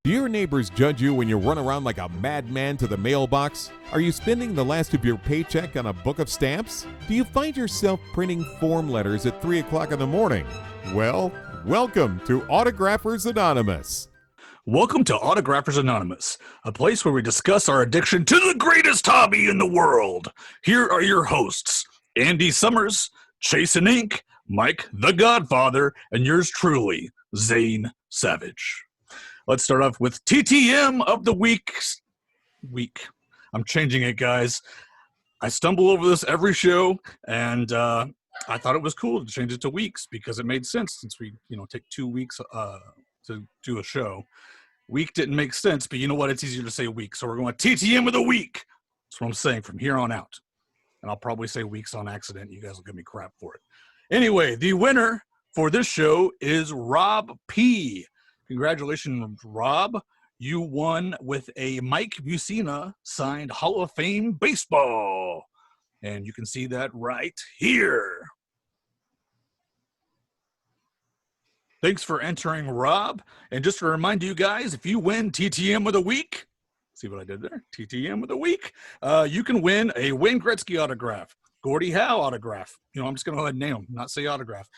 Do your neighbors judge you when you run around like a madman to the mailbox? Are you spending the last of your paycheck on a book of stamps? Do you find yourself printing form letters at 3 o'clock in the morning? Well, welcome to Autographers Anonymous. Welcome to Autographers Anonymous, a place where we discuss our addiction to the greatest hobby in the world. Here are your hosts, Andy Summers, Chasen Inc., Mike the Godfather, and yours truly, Zane Savage. Let's start off with TTM of the week. I'm changing it, guys. I stumble over this every show, and I thought it was cool to change it to weeks because it made sense since we, take 2 weeks to do a show. Week didn't make sense, but you know what? It's easier to say week, so we're going TTM of the week. That's what I'm saying from here on out. And I'll probably say weeks on accident. You guys will give me crap for it. Anyway, the winner for this show is Rob P. Congratulations, Rob. You won with a Mike Mussina signed Hall of Fame baseball. And you can see that right here. Thanks for entering, Rob. And just to remind you guys, if you win TTM of the week, see what I did there? TTM of the week, you can win a Wayne Gretzky autograph, Gordie Howe autograph. I'm just going to go ahead and name them, not say autograph.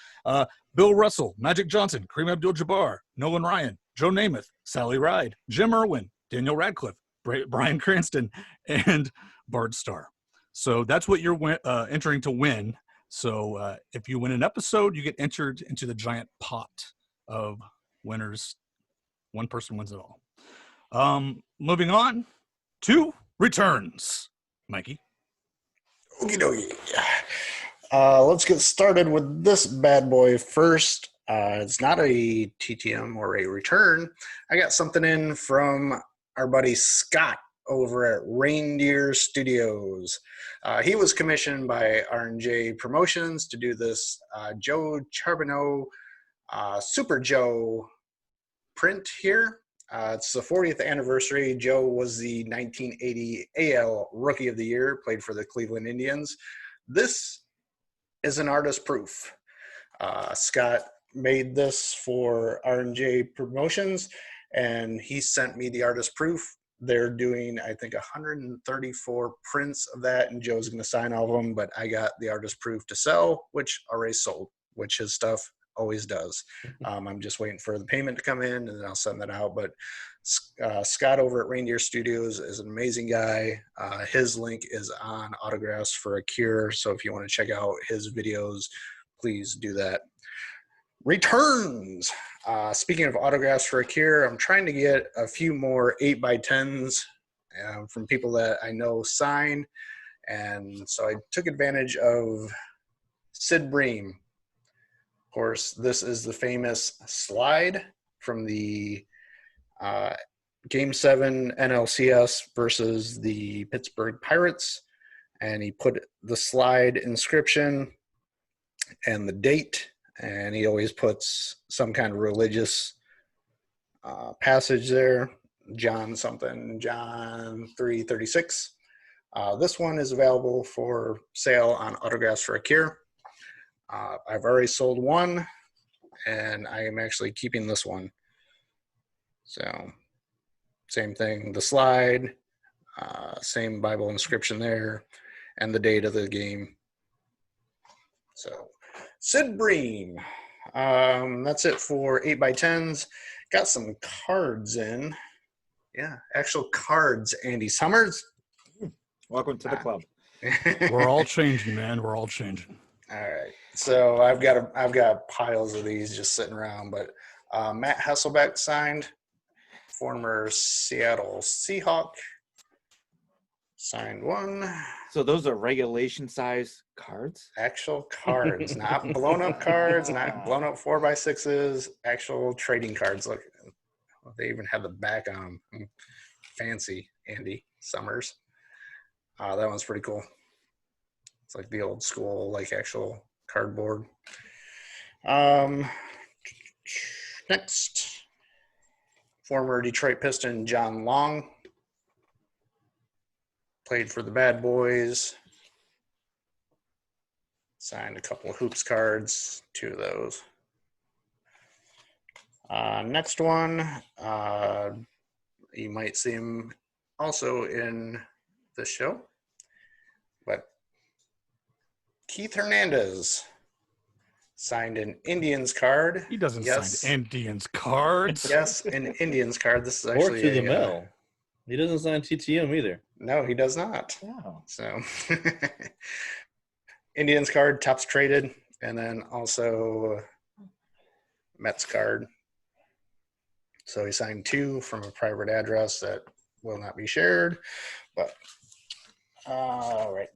Bill Russell, Magic Johnson, Kareem Abdul-Jabbar, Nolan Ryan, Joe Namath, Sally Ride, Jim Irwin, Daniel Radcliffe, Bryan Cranston, and Bart Starr. So that's what you're entering to win. So if you win an episode, you get entered into the giant pot of winners. One person wins it all. Moving on to returns. Mikey. Okie dokie. Let's get started with this bad boy first. It's not a TTM or a return. I got something in from our buddy Scott over at Reindeer Studios. He was commissioned by R&J Promotions to do this Joe Charbonneau Super Joe print here. It's the 40th anniversary. Joe was the 1980 AL Rookie of the Year, played for the Cleveland Indians. This is an artist proof. Scott made this for R&J Promotions, and he sent me the artist proof. They're doing, I think, 134 prints of that, and Joe's going to sign all of them, but I got the artist proof to sell, which already sold, which his stuff always does. I'm just waiting for the payment to come in, and then I'll send that out. But Scott over at Reindeer Studios is an amazing guy. His link is on Autographs for a Cure, so if you want to check out his videos, please do that. Returns. Speaking of Autographs for a Cure, I'm trying to get a few more 8x10s from people that I know sign. And so I took advantage of Sid Bream. Of course, this is the famous slide from the Game 7 NLCS versus the Pittsburgh Pirates. And he put the slide inscription and the date. And he always puts some kind of religious passage there, John 3:36. This one is available for sale on Autographs for a Cure. I've already sold one, and I am actually keeping this one. So, same thing, the slide, same Bible inscription there, and the date of the game. So, Sid Bream. That's it for 8x10s. Got some cards in. Yeah, actual cards, Andy Summers. Welcome to the club. We're all changing, man. We're all changing. All right. So I've got piles of these just sitting around, but Matt Hasselbeck signed, former Seattle Seahawk, signed one. So those are regulation size cards? Actual cards, not blown up cards, not blown up 4x6s, actual trading cards. Look, they even have the back on them. Fancy, Andy Summers. That one's pretty cool. It's like the old school, like actual cardboard. Next, former Detroit Piston John Long. Played for the Bad Boys. Signed a couple of Hoops cards, 2 of those. Next one, You might see him also in the show. But Keith Hernandez signed an Indians card. He doesn't Yes. sign Indians cards. Yes, an Indians card. This is Or actually to the mail. He doesn't sign TTM either. No, he does not. Wow. So Indians card, tops traded, and then also Mets card. So he signed 2 from a private address that will not be shared. But all right,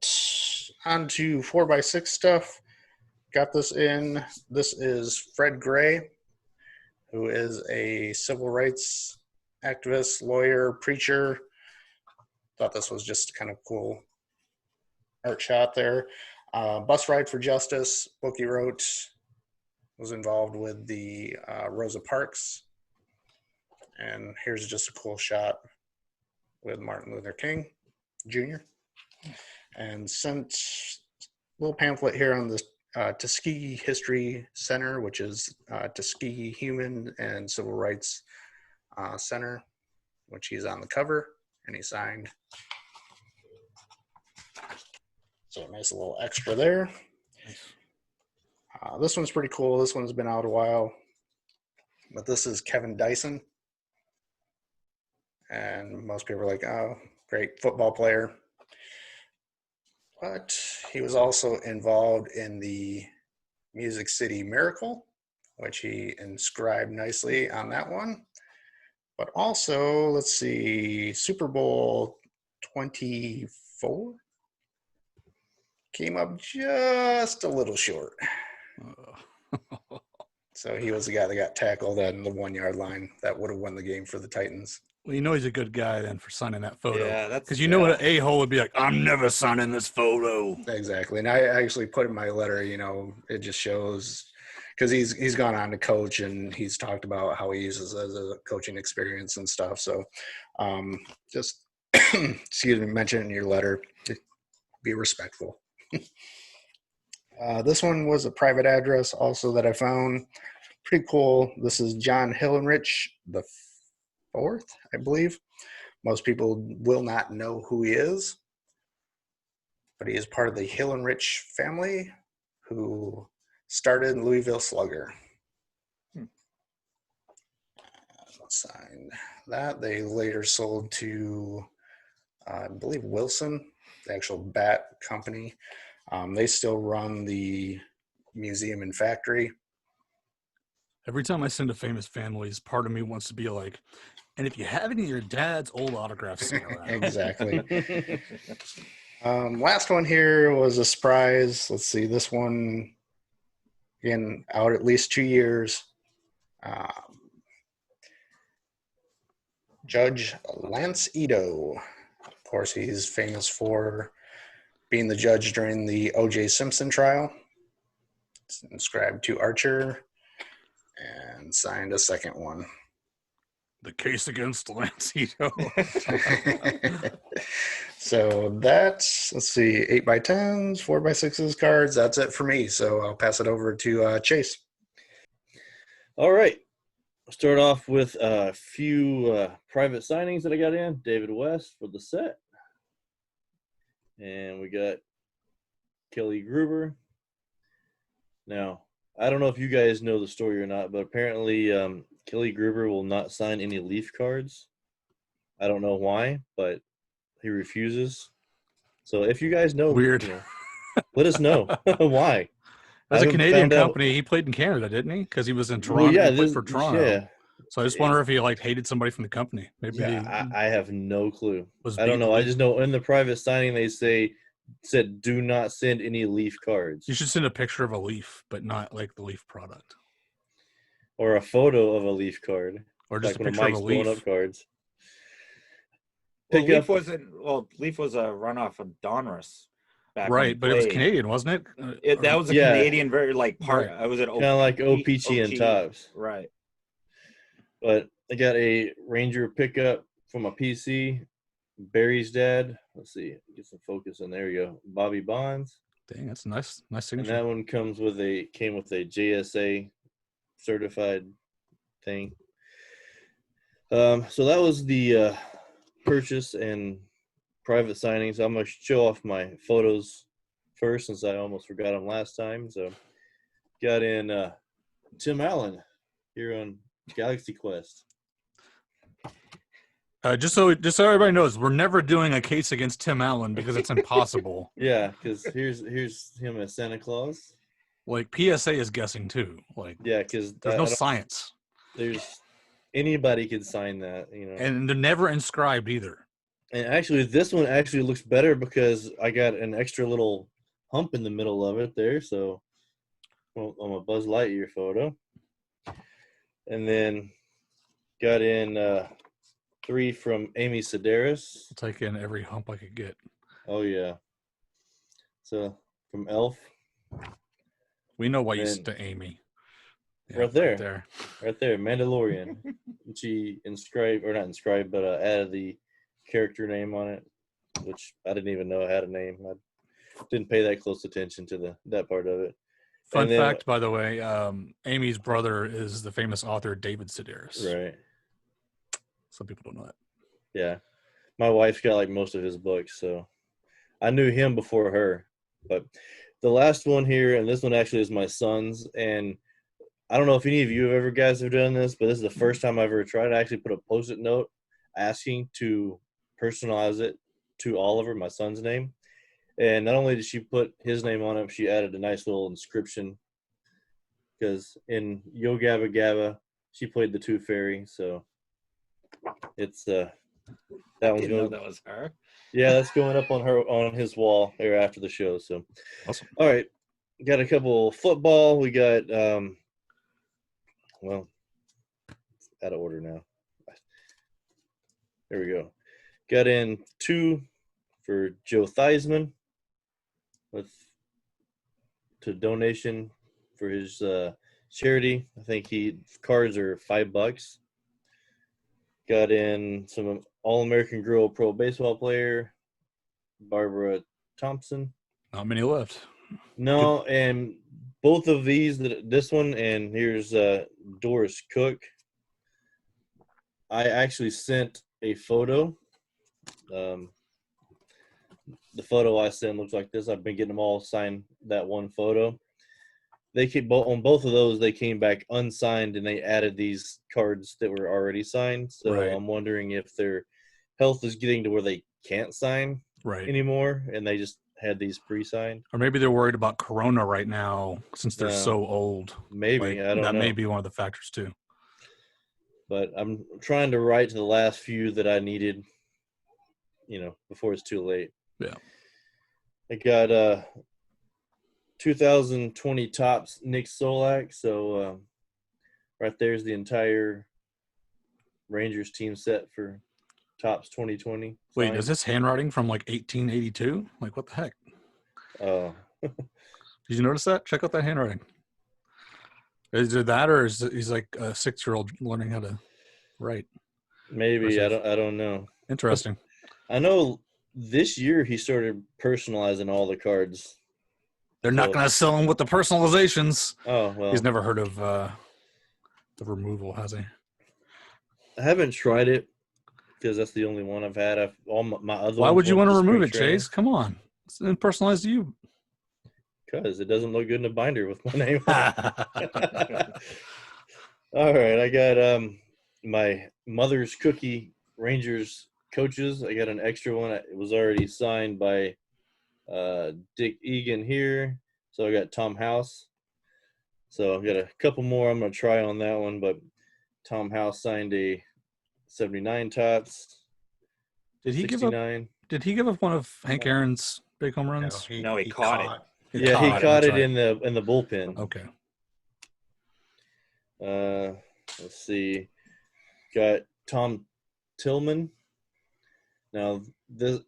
on to 4x6 stuff. Got this in. This is Fred Gray, who is a civil rights activist, lawyer, preacher. Thought this was just kind of cool art shot there. Bus Ride for Justice, book he wrote, was involved with the Rosa Parks. And here's just a cool shot with Martin Luther King Jr. And sent a little pamphlet here on the Tuskegee History Center, which is Tuskegee Human and Civil Rights Center, which he's on the cover, and he signed. So a nice little extra there. This one's pretty cool. This one's been out a while, but this is Kevin Dyson. And most people are like, oh, great football player. But he was also involved in the Music City Miracle, which he inscribed nicely on that one. But also, let's see, Super Bowl 24 came up just a little short. So he was the guy that got tackled on the 1 yard line that would have won the game for the Titans. Well, you know he's a good guy then for signing that photo. Yeah, that's because you know what an a-hole would be like. I'm never signing this photo. Exactly, and I actually put in my letter. It just shows because he's gone on to coach and he's talked about how he uses as a coaching experience and stuff. So, just excuse me, mention it in your letter. Be respectful. This one was a private address also that I found. Pretty cool. This is John Hillenrich the fourth, I believe. Most people will not know who he is, but he is part of the Hillenrich family who started Louisville Slugger. Signed that. They later sold to, I believe, Wilson, the actual bat company. They still run the museum and factory. Every time I send to famous families, part of me wants to be like, and if you have any of your dad's old autographs sitting around. Exactly. Last one here was a surprise. Let's see, this one, again, out at least 2 years. Judge Lance Ito. Of course, he's famous for being the judge during the O.J. Simpson trial. It's inscribed to Archer and signed a second one. The case against Lance Ito. So that's, let's see, 8x10s, 4x6s cards. That's it for me. So I'll pass it over to Chase. All right. I'll start off with a few private signings that I got in. David West for the set. And we got Kelly Gruber. Now, I don't know if you guys know the story or not, but apparently Kelly Gruber will not sign any Leaf cards. I don't know why, but he refuses. So if you guys know, Weird. Let us know why. That's a Canadian found out. company. He played in Canada, didn't he? Because he was in Toronto. Well, yeah, he played for Toronto. Yeah. So I just wonder if he hated somebody from the company. Maybe Yeah, I have no clue. was I don't know. beaten. I just know in the private signing they said do not send any Leaf cards You should send a picture of a leaf, but not like the leaf product, or a photo of a Leaf card, or just like a one of picture of Mike's a blown leaf. up cards. Well, Pick Leaf was a runoff of Donruss. back when he Right, but it was played. Canadian, wasn't it? That was a Yeah. Canadian, very like part. Right. I was at kind of like O-Pee-Chee and Tops. Right. But I got a Ranger pickup from a PC. Barry's dad. Let's see. Get some focus in. There you go. Bobby Bonds. Dang, that's nice And signature. that one came with a JSA certified thing. So that was the purchase and private signing. So I'm going to show off my photos first since I almost forgot them last time. So got in Tim Allen here on Galaxy Quest. Just so everybody knows, we're never doing a case against Tim Allen because it's impossible. Yeah, because here's him as Santa Claus. Like PSA is guessing too. Like Yeah, because there's no science. There's anybody could sign that, And they're never inscribed either. And actually, this one actually looks better because I got an extra little hump in the middle of it there. So, on a Buzz Lightyear photo, and then got in 3 from Amy Sedaris. I'll take in every hump I could get. Oh yeah. So from Elf. We know why you said to Amy. Yeah, right there, Mandalorian. She inscribed, or not inscribed, but added the character name on it, which I didn't even know it had a name. I didn't pay that close attention to that part of it. Fun fact, by the way, Amy's brother is the famous author David Sedaris. Right. Some people don't know that. Yeah. My wife's got like most of his books, so I knew him before her. But the last one here, and this one actually is my son's, and I don't know if any of you guys have done this, but this is the first time I've ever tried. I actually put a Post-it note asking to personalize it to Oliver, my son's name. And not only did she put his name on it, she added a nice little inscription. Because in Yo Gabba Gabba, she played the Tooth Fairy, so it's that one's going. That was her. Yeah, that's going up on his wall there after the show. So awesome. All right, got a couple football. We got well, it's out of order now. There we go. Got in 2 for Joe Theismann to donation for his charity. I think cards are $5. Got in some All-American Girl Pro Baseball player, Barbara Thompson. Not many left. No, and both of these, this one and here's Doris Cook. I actually sent a photo. The photo I sent looks like this. I've been getting them all signed that one photo. They came on both of those. They came back unsigned, and they added these cards that were already signed. So right. I'm wondering if their health is getting to where they can't sign anymore, and they just had these pre-signed. Or maybe they're worried about Corona right now since they're so old. Maybe. I don't know. That may be one of the factors too. But I'm trying to write to the last few that I needed, before it's too late. Yeah. I got 2020 Topps Nick Solak. So right there's the entire Rangers team set for Topps 2020. Wait, signed. is this handwriting from like 1882? Like what the heck? Oh. Did you notice that? Check out that handwriting. Is it that, or is he's like a 6-year-old learning how to write? Maybe. I don't know. Interesting. I know this year he started personalizing all the cards. They're not going to sell him with the personalizations. Oh, well. He's never heard of the removal, has he? I haven't tried it because that's the only one I've had. All my other. Why would you want to remove it, training. Chase? Come on. It's personalized to you. Because it doesn't look good in a binder with my name on it. All right. I got my Mother's Cookie Rangers coaches. I got an extra one. It was already signed by Dick Egan here. So I got Tom House. So I've got a couple more I'm going to try on that one. But Tom House signed a 79 Topps. Did he 69. Did he give up one of Hank Aaron's big home runs? No, he caught it. He caught it in the bullpen. Okay. Let's see. Got Tom Tillman. Now this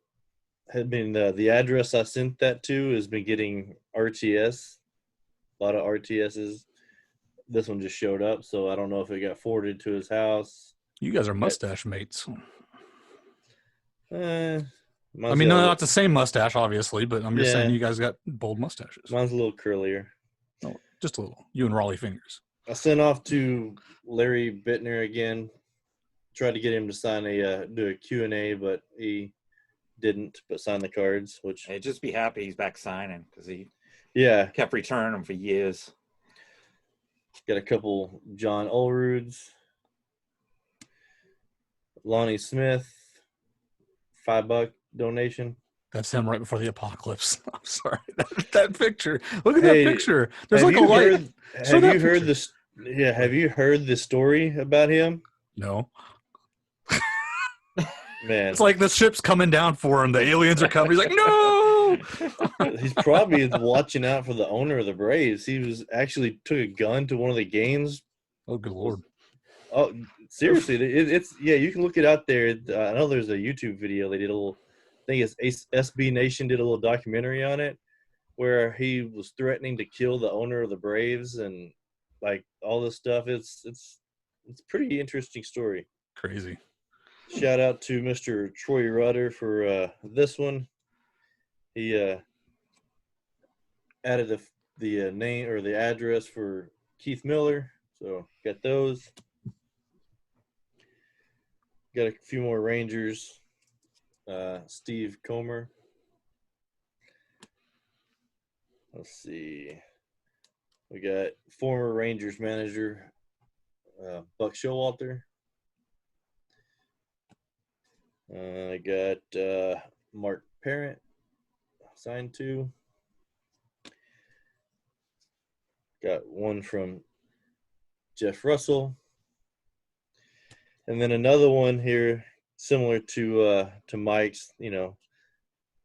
had been the address I sent that to has been getting RTS. A lot of RTSs. This one just showed up, so I don't know if it got forwarded to his house. You guys are mustache mates. I mean, not the same mustache, obviously, but I'm just saying you guys got bold mustaches. Mine's a little curlier. No, just a little. You and Raleigh Fingers. I sent off to Larry Bittner again. tried to get him to sign do a Q&A, but he didn't, but signed the cards, which... Hey, just be happy he's back signing because he Yeah. kept returning them for years. Got a couple John Ulrudes. Lonnie Smith, $5 donation. That's him right before the apocalypse. I'm sorry. That picture. Look at Hey, that picture. There's have like a you light. heard- Show Have that you heard picture. this? Yeah, have you heard the story about him? No. Man, It's like the ship's coming down for him. The aliens are coming. He's like, no. he's probably watching out for the owner of the Braves. He was actually took a gun to one of the games. Oh, good Lord. Oh, seriously, it's yeah. You can look it out there. I know there's a YouTube video. They did a little. I think it's SB Nation did a little documentary on it, where he was threatening to kill the owner of the Braves and like all this stuff. It's a pretty interesting story. Crazy. Shout out to Mr. Troy Rudder for this one. He added the name or the address for Keith Miller. So got those. Got a few more Rangers. Steve Comer. Let's see. We got former Rangers manager Buck Showalter. I got Mark Parent signed to. Got one from Jeff Russell. And then another one here similar to Mike's,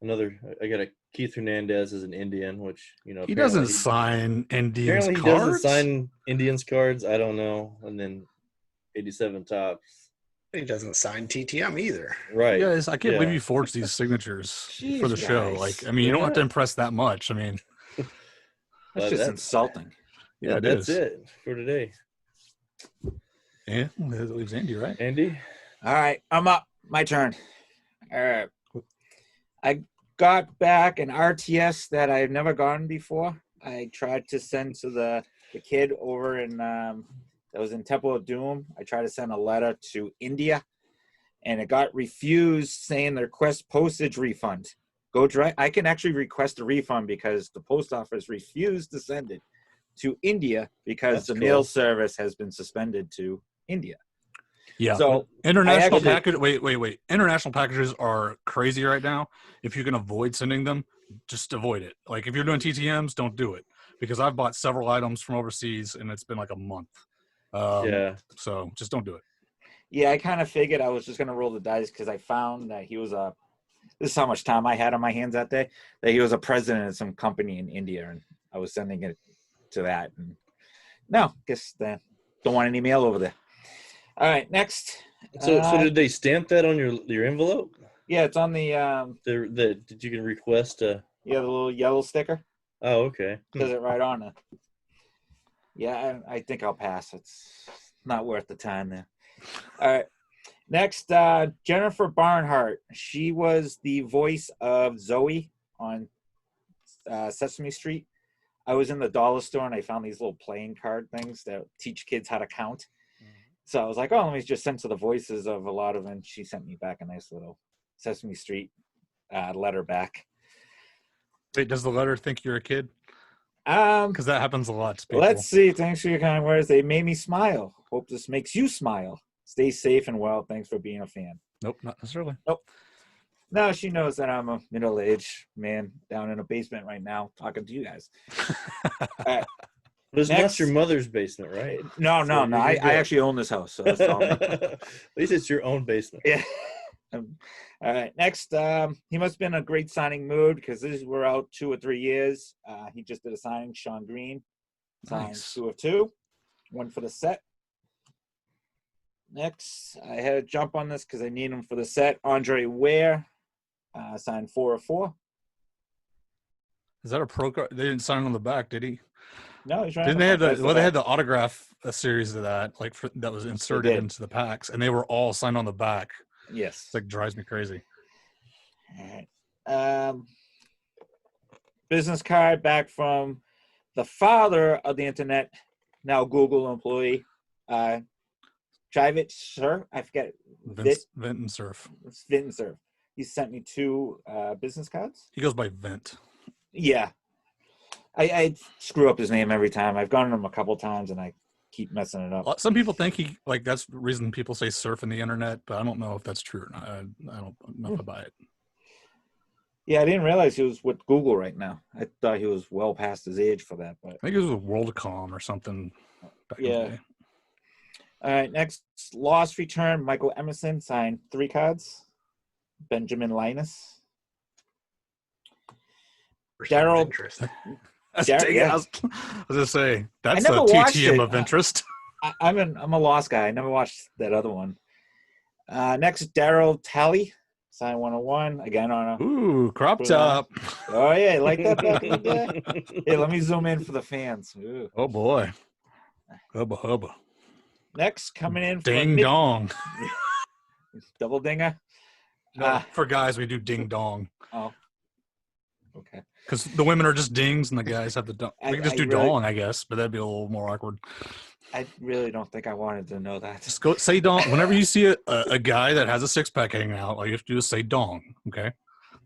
another I got a Keith Hernandez as an Indian, which, He doesn't sign Indians apparently cards. He doesn't sign Indians cards. I don't know. And then 87 Tops. He doesn't sign TTM either. Right. Yes, I can't Yeah. believe you forged these signatures Jeez, for the show. guys. Like, I mean, you don't have to impress that much. I mean, That's But just that's- insulting. yeah, it that's is. it for today. Yeah, that leaves Andy, right? Andy? All right, I'm up. My turn. All right. I got back an RTS that I've never gotten before. I tried to send to the kid over in that was in Temple of Doom. I tried to send a letter to India, and it got refused, saying the request postage refund. Go direct. I can actually request a refund because the post office refused to send it to India because That's the cool. mail service has been suspended to India. Yeah. So International actually- package. Wait. International packages are crazy right now. If you can avoid sending them, just avoid it. Like if you're doing TTMs, don't do it because I've bought several items from overseas and it's been like a month. Yeah. So just don't do it. Yeah, I kind of figured I was just going to roll the dice because I found that he was this is how much time I had on my hands that day, that he was a president of some company in India, and I was sending it to that. And no, guess don't want any mail over there. All right, next. So did they stamp that on your envelope? Yeah, it's on the Did you can request a... the little yellow sticker. Oh, okay. Says it right on it. Yeah, I think I'll pass. It's not worth the time there. All right. Next, Jennifer Barnhart. She was the voice of Zoe on Sesame Street. I was in the dollar store and I found these little playing card things that teach kids how to count. So I was like, oh, let me just send to the voices of a lot of them. She sent me back a nice little Sesame Street letter back. Wait, does the letter think you're a kid? Because that happens a lot to people. Let's see. Thanks for your kind words. They made me smile. Hope this makes you smile. Stay safe and well. Thanks for being a fan. Nope, not necessarily. Nope. No, she knows that I'm a middle-aged man down in a basement right now talking to you guys. But it's Next. not your mother's basement, right? No. you're I good. actually own this house, so that's all me. At least it's your own basement. Yeah. All right. Next, he must have been in a great signing mood because we're out 2 or 3 years. He just did a signing. Sean Green signed Nice. 2 of 2, 1 for the set. Next, I had to jump on this because I need him for the set. Andre Ware signed 4 of 4. Is that a pro card? They didn't sign on the back, did he? No, he's right. Didn't they have they had the autograph series of that, like that was inserted did. into the packs, and they were all signed on the back. Yes. It's like drives me crazy. All right. Business card back from the father of the internet, now Google employee, Drive It Surf. I forget. Vent and Surf. It's Vent and Surf. He sent me 2 business cards. He goes by Vent. Yeah. I screw up his name every time. I've gone to him a couple times and I keep messing it up. Some people think he like that's the reason people say surf in the internet, but I don't know if that's true or not. I don't know if I buy it. Yeah, I didn't realize he was with Google right now. I thought he was well past his age for that. But I think it was with WorldCom or something. Back in the day. All right, next, Lost Return. Michael Emerson signed 3 cards. Benjamin Linus. Daryl. I was gonna say that's a TTM of interest. I'm a Lost guy. I never watched that other one. Next, Daryl Talley. Sign 101 again on a crop top. Oh yeah, like that back in the day. Hey, let me zoom in for the fans. Ooh. Oh boy, hubba. Next, coming in for ding dong, double dinger. No, for guys we do ding dong. Oh, okay. Because the women are just dings and the guys have the dong. We can just do dong, I guess, but that'd be a little more awkward. I really don't think I wanted to know that. Just go say dong. Whenever you see a guy that has a 6-pack hanging out, all you have to do is say dong. Okay,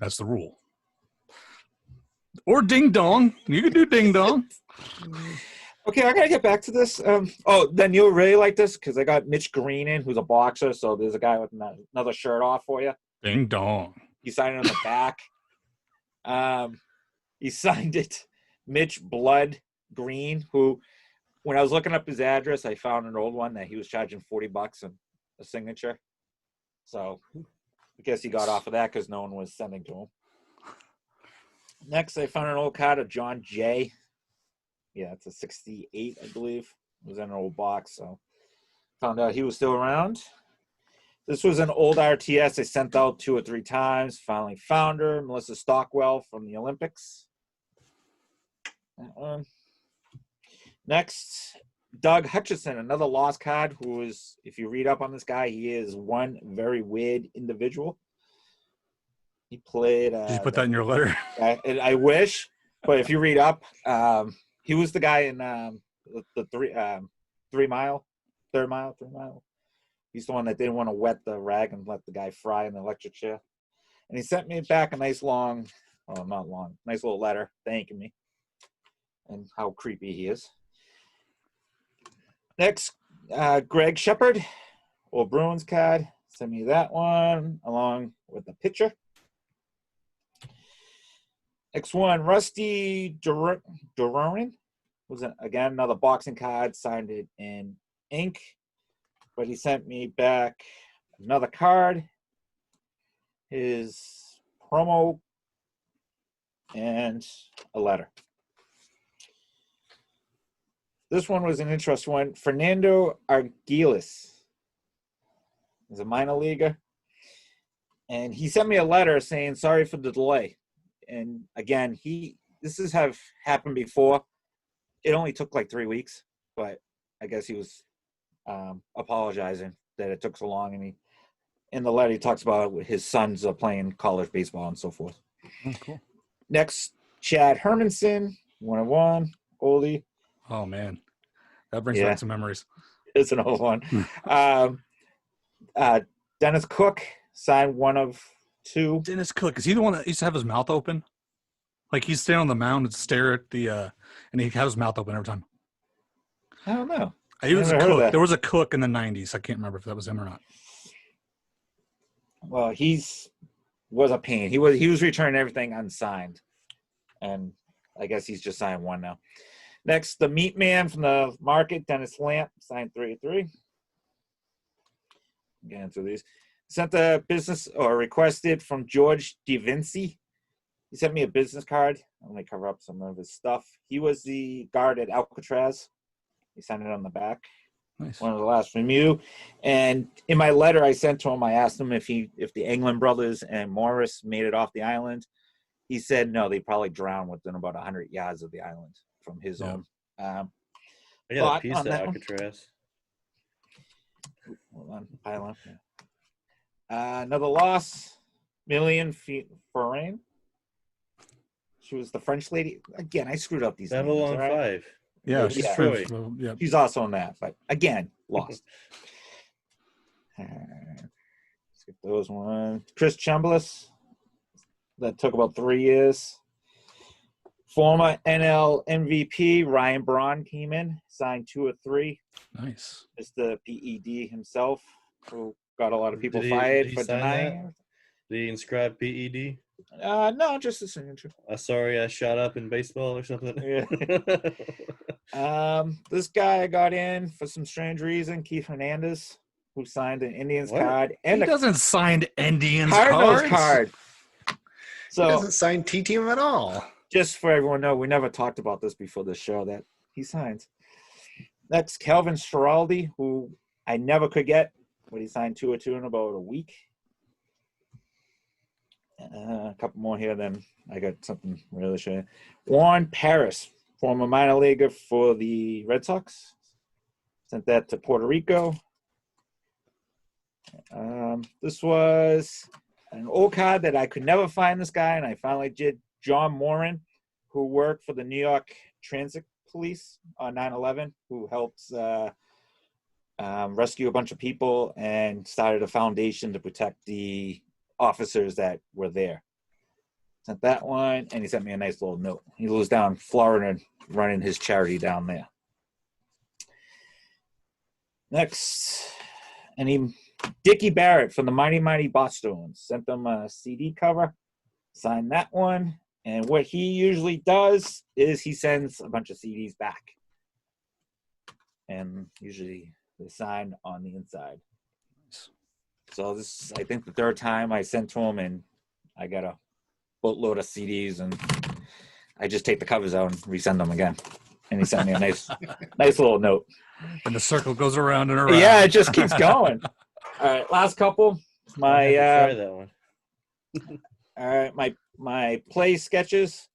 that's the rule. Or ding dong. You can do ding dong. Okay, I gotta get back to this. Then you'll really like this because I got Mitch Green in, who's a boxer. So there's a guy with another shirt off for you. Ding dong. He signed it on the back. He signed it, Mitch Blood Green, who, when I was looking up his address, I found an old one that he was charging $40 and a signature. So I guess he got off of that because no one was sending to him. Next, I found an old card of John Jay. Yeah, it's a 68, I believe. It was in an old box, so found out he was still around. This was an old RTS I sent out 2 or 3 times. Finally found her, Melissa Stockwell from the Olympics. That one. Next, Doug Hutchison, another lost card who is, if you read up on this guy, he is one very weird individual. He played... Did you put that in your letter? I wish, but if you read up, he was the guy in the 3 mile. He's the one that didn't want to wet the rag and let the guy fry in the electric chair. And he sent me back a nice long, well, not long, nice little letter thanking me and how creepy he is. Next, Greg Shepard, old Bruins card. Send me that one along with the picture. Next one, Rusty Duronin. Was again another boxing card, signed it in ink. But he sent me back another card, his promo, and a letter. This one was an interesting one. Fernando Arguelles is a minor leaguer. And he sent me a letter saying, sorry for the delay. And again, this has happened before. It only took like 3 weeks, but I guess he was apologizing that it took so long. And in the letter, he talks about his sons are playing college baseball and so forth. Oh, cool. Next, Chad Hermanson, 101, oldie. Oh, man. That brings back some memories. It's an old one. Dennis Cook signed 1 of 2. Dennis Cook, is he the one that used to have his mouth open? Like he'd stand on the mound and stare at the and he'd have his mouth open every time. I don't know. He was a cook. There was a cook in the 90s. I can't remember if that was him or not. Well, was a pain. He was returning everything unsigned. And I guess he's just signed 1 now. Next, the meat man from the market, Dennis Lamp, signed 3 of 3. Getting through these. Sent a business or requested from George DeVinci. He sent me a business card. I'm going to cover up some of his stuff. He was the guard at Alcatraz. He signed it on the back. Nice. One of the last from you. And in my letter I sent to him, I asked him if the England brothers and Morris made it off the island. He said no, they probably drowned within about 100 yards of the island from his own. I got a piece of Alcatraz. Hold on, pile up. Another loss, Million Forain. She was the French lady. Again, I screwed up these names. Babylon 5. Yeah, she's Troy. yeah. She's also in that, but again, lost. Skip those one. Chris Chambliss. That took about 3 years. Former NL MVP Ryan Braun came in, signed 2 or 3. Nice. It's the PED himself, who got a lot of people Did fired he for sign denying. Did he inscribe PED? No, just a signature. Sorry, I shot up in baseball or something. Yeah. This guy got in for some strange reason. Keith Hernandez, who signed an Indians What? card and He a doesn't sign Indians Cardinals cards. card. He So doesn't sign TTM at all. just for everyone to know, we never talked about this before the show that he signed. Next, Kelvin Schiraldi, who I never could get, but he signed 2 or 2 in about a week. A couple more here, then I got something really show you. Juan Paris, former minor leaguer for the Red Sox, sent that to Puerto Rico. This was an old card that I could never find this guy, and I finally did. John Moran, who worked for the New York Transit Police on 9/11, who helped rescue a bunch of people and started a foundation to protect the officers that were there. Sent that one, and he sent me a nice little note. He lives down in Florida running his charity down there. Next, Dickie Barrett from the Mighty Mighty Bosstones sent them a CD cover, signed that one, and what he usually does is he sends a bunch of CDs back, and usually they sign on the inside. So this is, I think, the 3rd time I sent to him, and I got a boatload of CDs, and I just take the covers out and resend them again. And he sent me a nice little note. And the circle goes around and around. Yeah, it just keeps going. All right, last couple. I have to try that one. All right, my play sketches.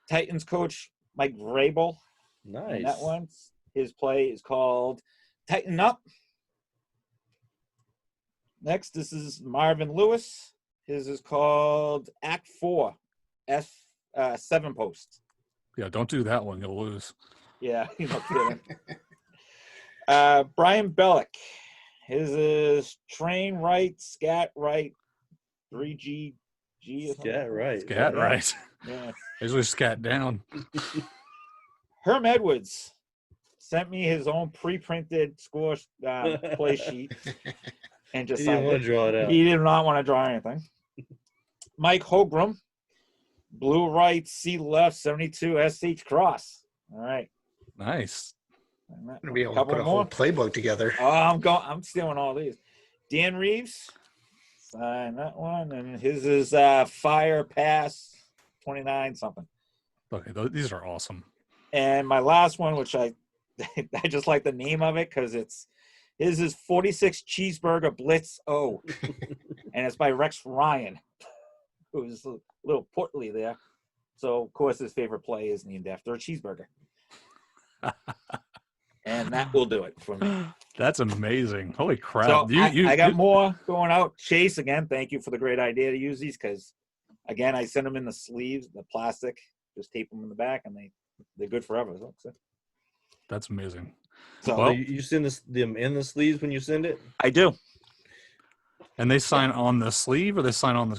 Titans coach Mike Vrabel. Nice. And that one, his play is called Tighten Up. Next, this is Marvin Lewis. His is called Act 4, F7 post. Yeah, don't do that one. You'll lose. Yeah, he's not kidding. Brian Bellick. His is Train Right, Scat Right, 3G. Scat Right. Scat right. Yeah. Usually scat down. Herm Edwards sent me his own pre-printed score play sheet and just He didn't signed want it. to draw it out. He did not want to draw anything. Mike Holgram, blue right, C left, 72 SH cross. All right. Nice. I'm gonna be able to Couple put a more. whole playbook together. Oh, I'm stealing all these. Dan Reeves, sign that one, and his is Fire Pass 29 something. Okay, these are awesome. And my last one, which I just like the name of it because his is 46 Cheeseburger Blitz O, and it's by Rex Ryan, who's a little portly there. So of course his favorite play is named after a cheeseburger. And that will do it for me. That's amazing. Holy crap. So I got more going out. Chase, again, thank you for the great idea to use these because, again, I send them in the sleeves, the plastic, just tape them in the back, and they're good forever. So, That's amazing. so Well, you send them in the sleeves when you send it? I do. And they sign on the sleeve or they sign on the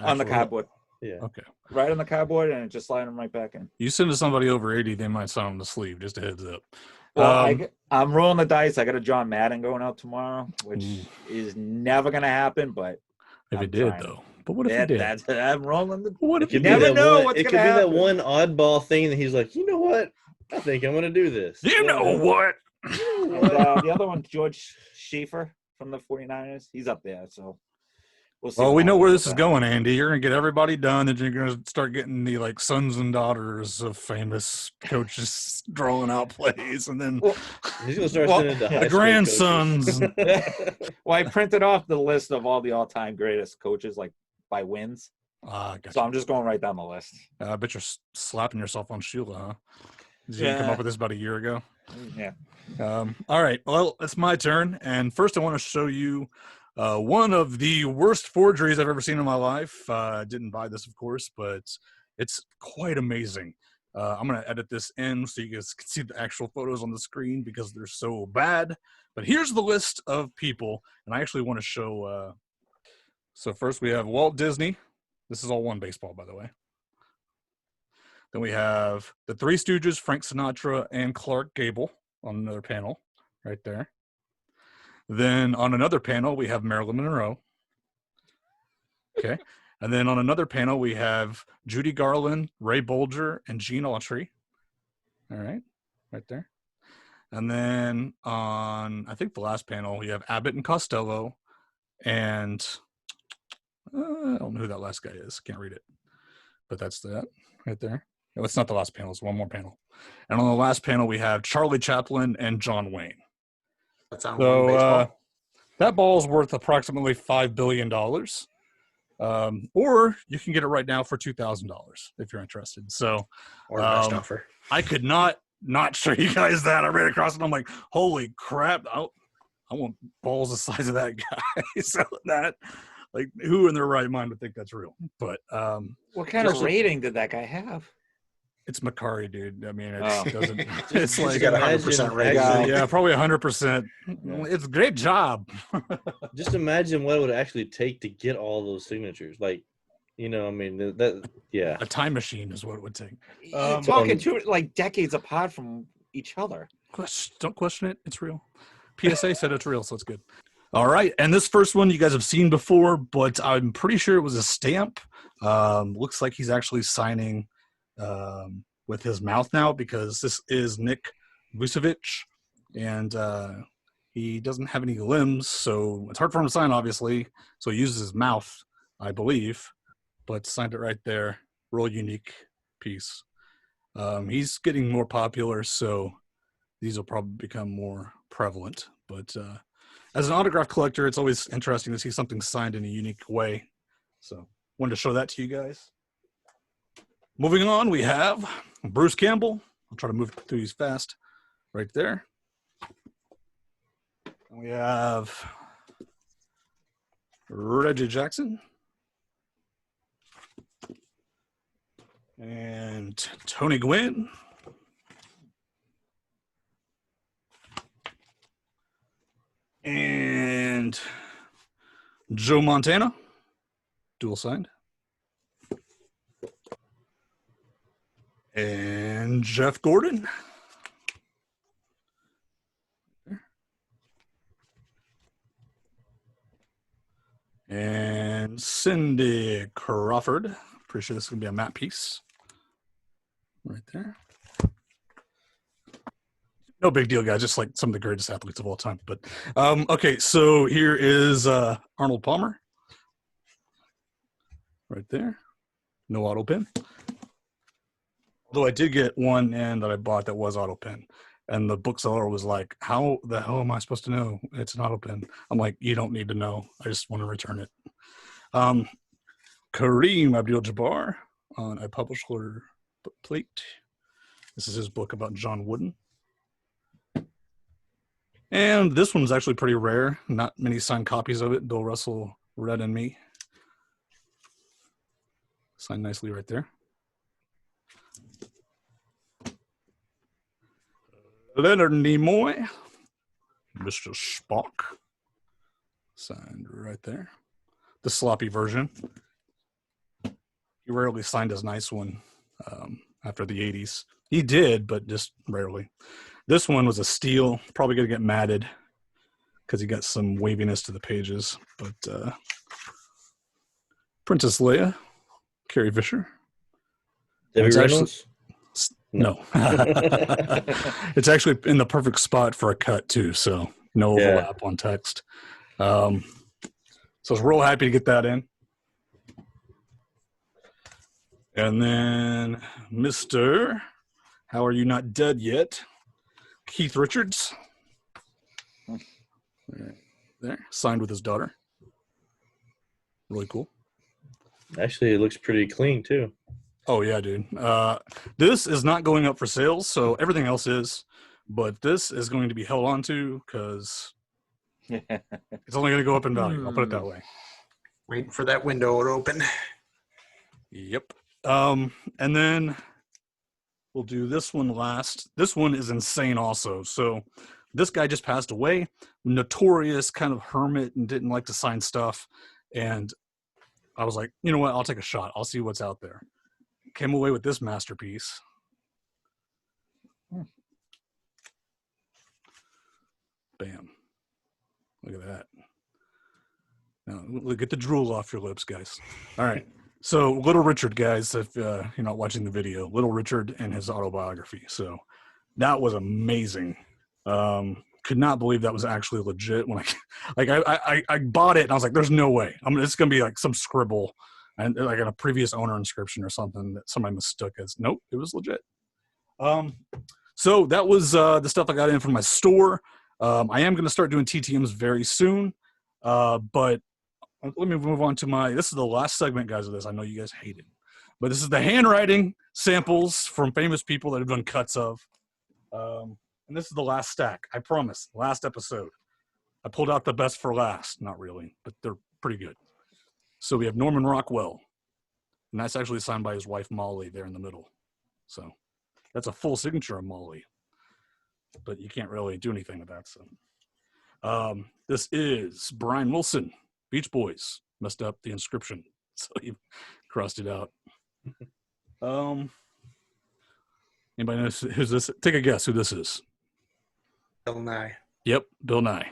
actual- Cardboard. Yeah. Okay. Right on the cardboard, and just slide them right back in. You send to somebody over 80, they might sign on the sleeve, just a heads up. Well, I'm rolling the dice. I got a John Madden going out tomorrow, which is never going to happen, but if I'm it did, trying. though. But what if it did? I'm rolling the What if It it could did? be never that know one, what's it could gonna be that happen. one oddball thing that he's like, you know what? I think I'm going to do this. You know what? And, the other one, George Schaefer from the 49ers, he's up there, so we'll see. Well, what we know happens where with this is that. going, Andy. You're going to get everybody done, and you're going to start getting the sons and daughters of famous coaches drawing out plays, and then Well, He's going to start Well, sending it to the high the school grandsons. coaches. Well, I printed off the list of all the all-time greatest coaches, by wins, Gotcha. so I'm just going right down the list. I bet you're slapping yourself on Sheila, huh? Did you come Yeah. up with this about a year ago? Yeah. All right. Well, it's my turn. And first, I want to show you one of the worst forgeries I've ever seen in my life. I didn't buy this, of course, but it's quite amazing. I'm going to edit this in so you guys can see the actual photos on the screen because they're so bad. But here's the list of people, and I actually want to show. So first we have Walt Disney. This is all one baseball, by the way. Then we have the Three Stooges, Frank Sinatra, and Clark Gable on another panel right there. Then on another panel, we have Marilyn Monroe. Okay. And then on another panel, we have Judy Garland, Ray Bolger, and Gene Autry. All right. Right there. And then on, I think the last panel, we have Abbott and Costello. And I don't know who that last guy is. Can't read it. But that's that right there. No, it's not the last panel. It's one more panel. And on the last panel, we have Charlie Chaplin and John Wayne. That's on one baseball. That ball is worth approximately $5 billion. Or you can get it right now for $2,000 if you're interested. So, Or best offer. I could not show you guys that. I ran across it. And I'm like, holy crap! I want balls the size of that guy. So that, like, who in their right mind would think that's real? But what kind of rating did that guy have? it's Macari, dude. I mean, it doesn't. It's like got 100% rating. Yeah, probably 100%. It's a great job. Just imagine what it would actually take to get all those signatures. Like, you know, I mean, that yeah. A time machine is what it would take. Talking to it like decades apart from each other. Don't question it. It's real. PSA said it's real, so it's good. All right, and this first one you guys have seen before, but I'm pretty sure it was a stamp. Looks like he's actually signing with his mouth now, because this is Nick Vucevic, and he doesn't have any limbs, so it's hard for him to sign, obviously. So he uses his mouth, I believe, but signed it right there. Real unique piece. He's getting more popular, so these will probably become more prevalent. But as an autograph collector, it's always interesting to see something signed in a unique way. So wanted to show that to you guys. Moving on, we have Bruce Campbell. I'll try to move through these fast. Right there. And we have Reggie Jackson. And Tony Gwynn. And Joe Montana, dual signed. And Jeff Gordon. And Cindy Crawford. Pretty sure this is going to be a matte piece. Right there. No big deal, guys. Just like some of the greatest athletes of all time. But okay, so here is Arnold Palmer. Right there. No auto pen. Although I did get one in that I bought that was auto pen. And the bookseller was like, how the hell am I supposed to know it's an auto pen? I'm like, you don't need to know. I just want to return it. Kareem Abdul-Jabbar on a published order plate. This is his book about John Wooden. And this one's actually pretty rare. Not many signed copies of it. Bill Russell, Red and Me. Signed nicely right there. Leonard Nimoy. Mr. Spock. Signed right there. The sloppy version. He rarely signed his nice one after the 80s. He did, but just rarely. This one was a steal. Probably going to get matted because he got some waviness to the pages. But Princess Leia, Carrie Fisher. Debbie Reynolds? No. It's actually in the perfect spot for a cut, too. So no overlap on text. So I was real happy to get that in. And then Mr. How Are You Not Dead Yet? Keith Richards. Right there. Signed with his daughter. Really cool. Actually, it looks pretty clean, too. Oh, yeah, dude. This is not going up for sales, so everything else is. But this is going to be held on to because it's only going to go up in value. I'll put it that way. Waiting for that window to open. Yep. And then we'll do this one last. This one is insane also. So this guy just passed away, notorious kind of hermit and didn't like to sign stuff. And I was like, you know what? I'll take a shot. I'll see what's out there. Came away with this masterpiece. Bam. Look at that. Now, get the drool off your lips, guys. All right. So Little Richard, guys, if you're not watching the video, Little Richard and his autobiography. So that was amazing. Could not believe that was actually legit. When I bought it and I was like, there's no way. It's going to be like some scribble and like a previous owner inscription or something that somebody mistook as. Nope, it was legit. So that was the stuff I got in from my store. I am going to start doing TTMs very soon, but let me move on to this is the last segment, guys, of this. I know you guys hate it, but this is the handwriting samples from famous people that have done cuts of. And this is the last stack. I promise. Last episode. I pulled out the best for last. Not really, but they're pretty good. So we have Norman Rockwell. And that's actually signed by his wife, Molly, there in the middle. So that's a full signature of Molly. But you can't really do anything with that. So this is Brian Wilson, Beach Boys. Messed up the inscription, so he crossed it out. Anybody know who's this? Take a guess who this is. Bill Nye. Yep, Bill Nye.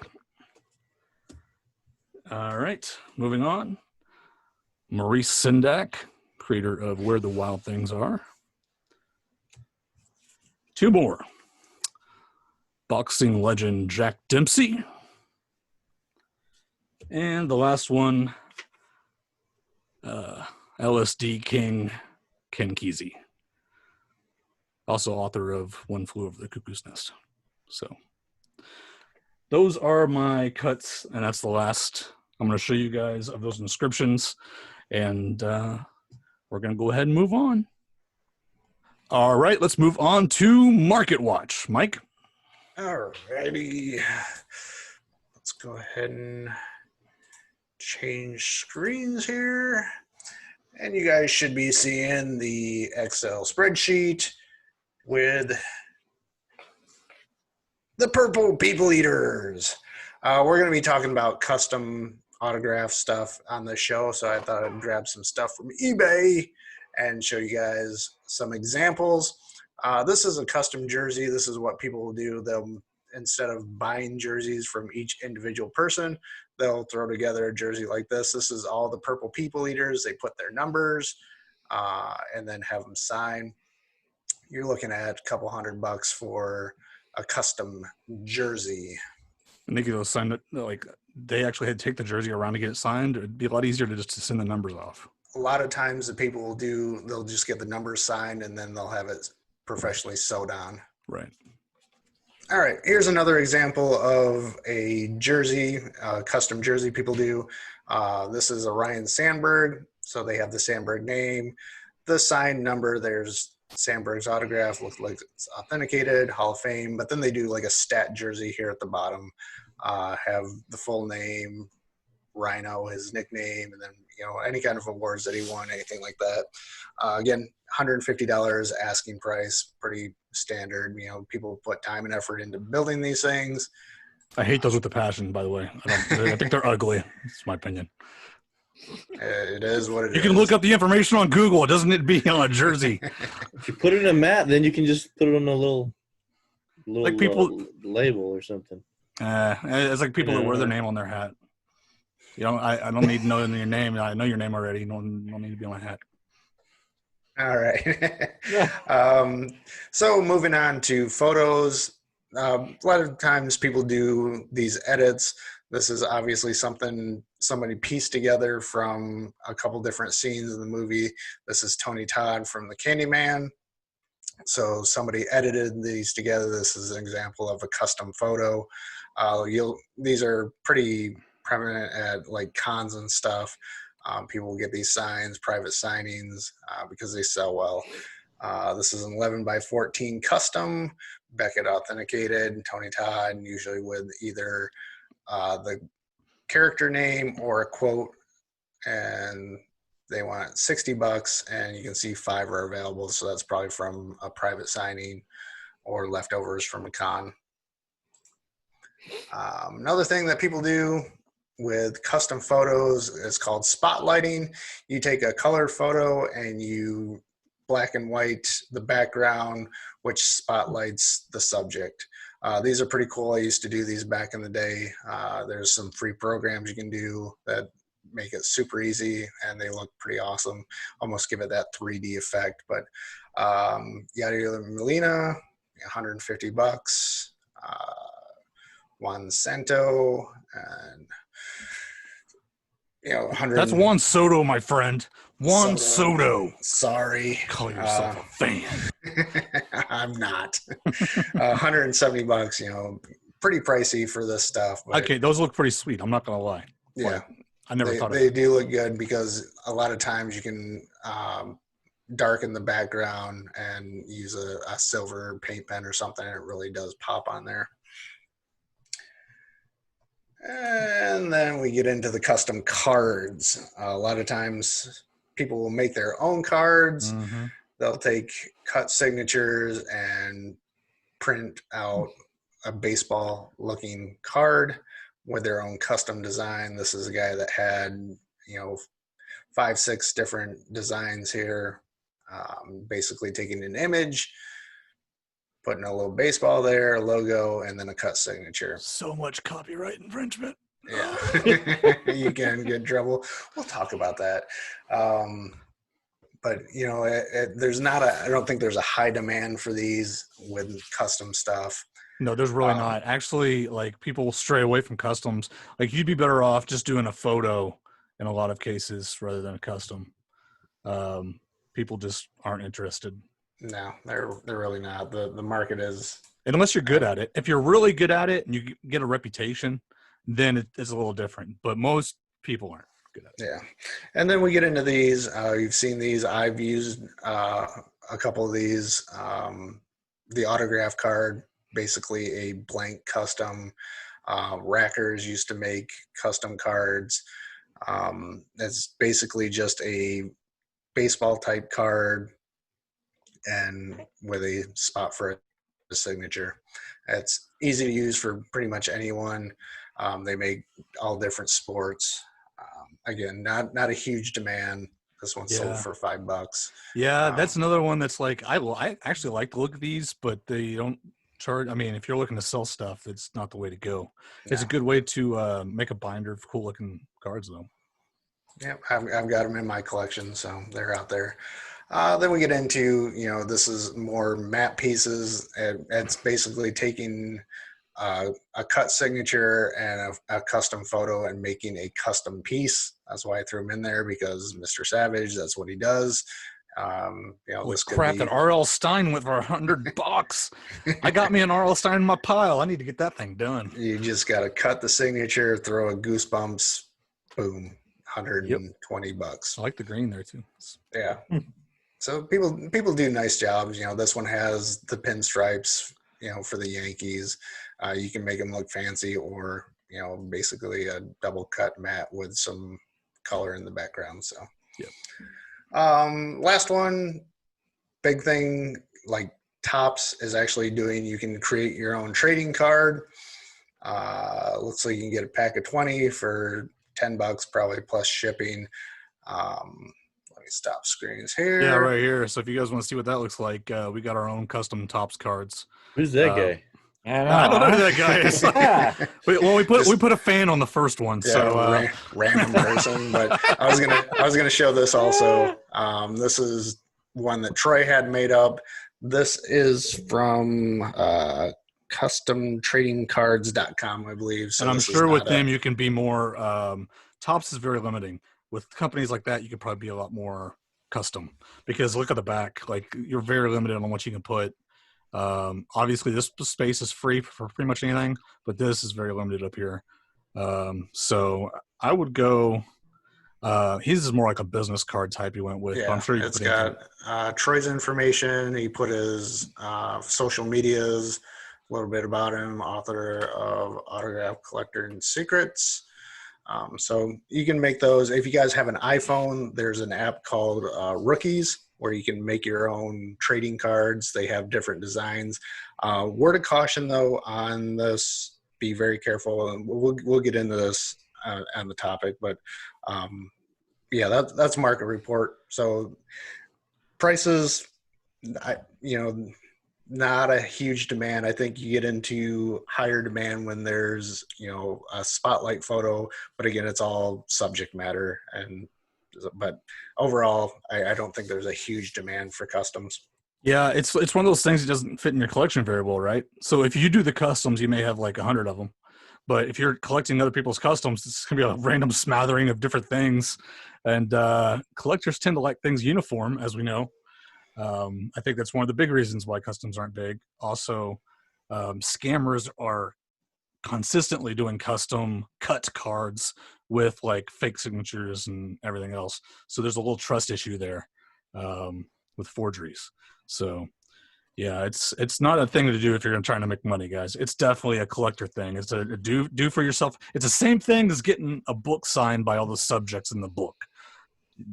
All right, moving on. Maurice Sendak, creator of Where the Wild Things Are. Two more. Boxing legend Jack Dempsey. And the last one, LSD King Ken Kesey. Also author of One Flew Over the Cuckoo's Nest. So those are my cuts, and that's the last I'm going to show you guys of those inscriptions. And we're going to go ahead and move on. All right, let's move on to Market Watch. Mike? All righty. Let's go ahead and change screens here. And you guys should be seeing the Excel spreadsheet with the purple people eaters. We're going to be talking about custom autograph stuff on the show, so I thought I'd grab some stuff from eBay and show you guys some examples. This is a custom jersey. This is what people will do. They'll, instead of buying jerseys from each individual person, they'll throw together a jersey like this. This is all the purple people eaters. They put their numbers and then have them sign. You're looking at a couple $100 for a custom jersey. And they could sign it, like they actually had to take the jersey around to get it signed. It'd be a lot easier to just send the numbers off. A lot of times the people will they'll just get the numbers signed and then they'll have it professionally sewed on. Right. All right, here's another example of a jersey, custom jersey people do. This is a Ryan Sandberg, so they have the Sandberg name. The signed number, there's Sandberg's autograph, looks like it's authenticated, Hall of Fame, but then they do like a stat jersey here at the bottom, have the full name, Rhino, his nickname, and then, you know, any kind of awards that he won, anything like that. Again, $150 asking price, pretty standard. You know, people put time and effort into building these things. I hate those with a passion, by the way. I think they're ugly. It's my opinion. It is what it is. You can look up the information on Google. It doesn't it be on a jersey. If you put it in a mat, then you can just put it on a little like people label or something. It's like people that wear their name on their hat. You know, I don't need to know your name. I know your name already. You don't need to be on my hat. All right. So moving on to photos. A lot of times people do these edits. This is obviously something somebody pieced together from a couple different scenes in the movie. This is Tony Todd from The Candyman. So somebody edited these together. This is an example of a custom photo. These are pretty prevalent at like cons and stuff. People will get these signs, private signings, because they sell well. This is an 11 by 14 custom, Beckett authenticated, Tony Todd, usually with either the character name or a quote. And They want $60, and you can see 5 are available. So that's probably from a private signing or leftovers from a con. Another thing that people do with custom photos is called spotlighting. You take a colored photo and you black and white the background, which spotlights the subject. These are pretty cool. I used to do these back in the day. There's some free programs you can do that make it super easy, and they look pretty awesome. Almost give it that 3D effect. But Yada Molina, $150. Juan Cento, and 100. That's Juan Soto, my friend. Juan Soto. Sorry. Call yourself a fan. I'm not. $170, pretty pricey for this stuff. But Okay, those look pretty sweet. I'm not gonna lie. yeah, I never thought of they it. do look good because a lot of times you can darken the background and use a silver paint pen or something, and it really does pop on there. And then we get into the custom cards. A lot of times people will make their own cards. Mm-hmm. They'll take cut signatures and print out a baseball looking card with their own custom design. This is a guy that had, 5-6 different designs here. Basically taking an image, putting a little baseball there, a logo, and then a cut signature. So much copyright infringement. Yeah, you can get in trouble. We'll talk about that. But there's not I don't think there's a high demand for these with custom stuff. No, there's really not. Actually, like, people will stray away from customs. Like, you'd be better off just doing a photo in a lot of cases rather than a custom. People just aren't interested. No, they're really not. The market is. And unless you're good at it. If you're really good at it and you get a reputation, then it's a little different. But most people aren't good at it. Yeah. And then we get into these. You've seen these. I've used a couple of these. The autograph card, basically a blank custom. Rackers used to make custom cards. It's basically just a baseball type card and with a spot for a signature. It's easy to use for pretty much anyone. They make all different sports. Again, not a huge demand. This one's sold for $5. Yeah, that's another one that's like, I actually like to look at these, but they don't charge. I mean, if you're looking to sell stuff, it's not the way to go. Yeah. It's a good way to make a binder of cool looking cards, though. Yeah, I've got them in my collection, so they're out there. Then we get into, this is more map pieces. It's basically taking a cut signature and a custom photo and making a custom piece. That's why I threw him in there, because Mr. Savage, that's what he does. This crap that R.L. Stein went for $100. I got me an R.L. Stein in my pile. I need to get that thing done. You just got to cut the signature, throw a Goosebumps, boom, $120. I like the green there too. Yeah. So people do nice jobs. This one has the pinstripes, for the Yankees. You can make them look fancy, or, basically a double cut mat with some color in the background. So, last one, big thing, like Topps is actually doing, you can create your own trading card. Looks like you can get a pack of 20 for $10, probably plus shipping. Let me stop screens here. Yeah, right here. So if you guys want to see what that looks like, we got our own custom Topps cards. Who's that guy? I don't know who that guy is. Yeah. we put a fan on the first one, so random person. But I was gonna show this also. This is one that Troy had made up. This is from customtradingcards.com, I believe. So and I'm sure with them you can be more. Topps is very limiting. With companies like that, you could probably be a lot more custom, because look at the back. Like, you're very limited on what you can put. Obviously, this space is free for pretty much anything, but this is very limited up here. So I would go. His is more like a business card type he went with. Yeah, but I'm sure you it's got Troy's information. He put his social medias, a little bit about him, author of Autograph Collector and Secrets. So you can make those. If you guys have an iPhone, there's an app called Rookies where you can make your own trading cards. They have different designs. Word of caution, though, on this, be very careful. And we'll get into this on the topic, but yeah, that's market report. So prices, not a huge demand. I think you get into higher demand when there's, a spotlight photo, but again, it's all subject matter. But overall, I don't think there's a huge demand for customs. Yeah, it's one of those things that doesn't fit in your collection very well, right? So if you do the customs, you may have like 100 of them. But if you're collecting other people's customs, it's going to be a random smattering of different things. And collectors tend to like things uniform, as we know. I think that's one of the big reasons why customs aren't big. Also, scammers are consistently doing custom cut cards with like fake signatures and everything else. So there's a little trust issue there with forgeries. So yeah, it's not a thing to do if you're trying to make money, guys. It's definitely a collector thing. It's a do for yourself. It's the same thing as getting a book signed by all the subjects in the book.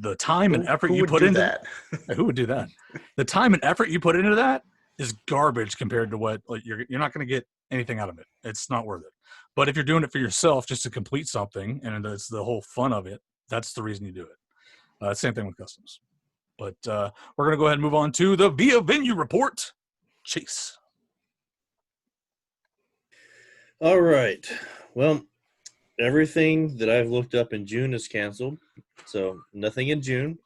The time and effort you put into that. Who would do that? The time and effort you put into that is garbage compared to what, like, you're not going to get anything out of it. It's not worth it. But if you're doing it for yourself just to complete something and it's the whole fun of it, that's the reason you do it. Same thing with customs. But we're going to go ahead and move on to the Via Venue Report. Chase. All right. Well, everything that I've looked up in June is canceled, so nothing in June.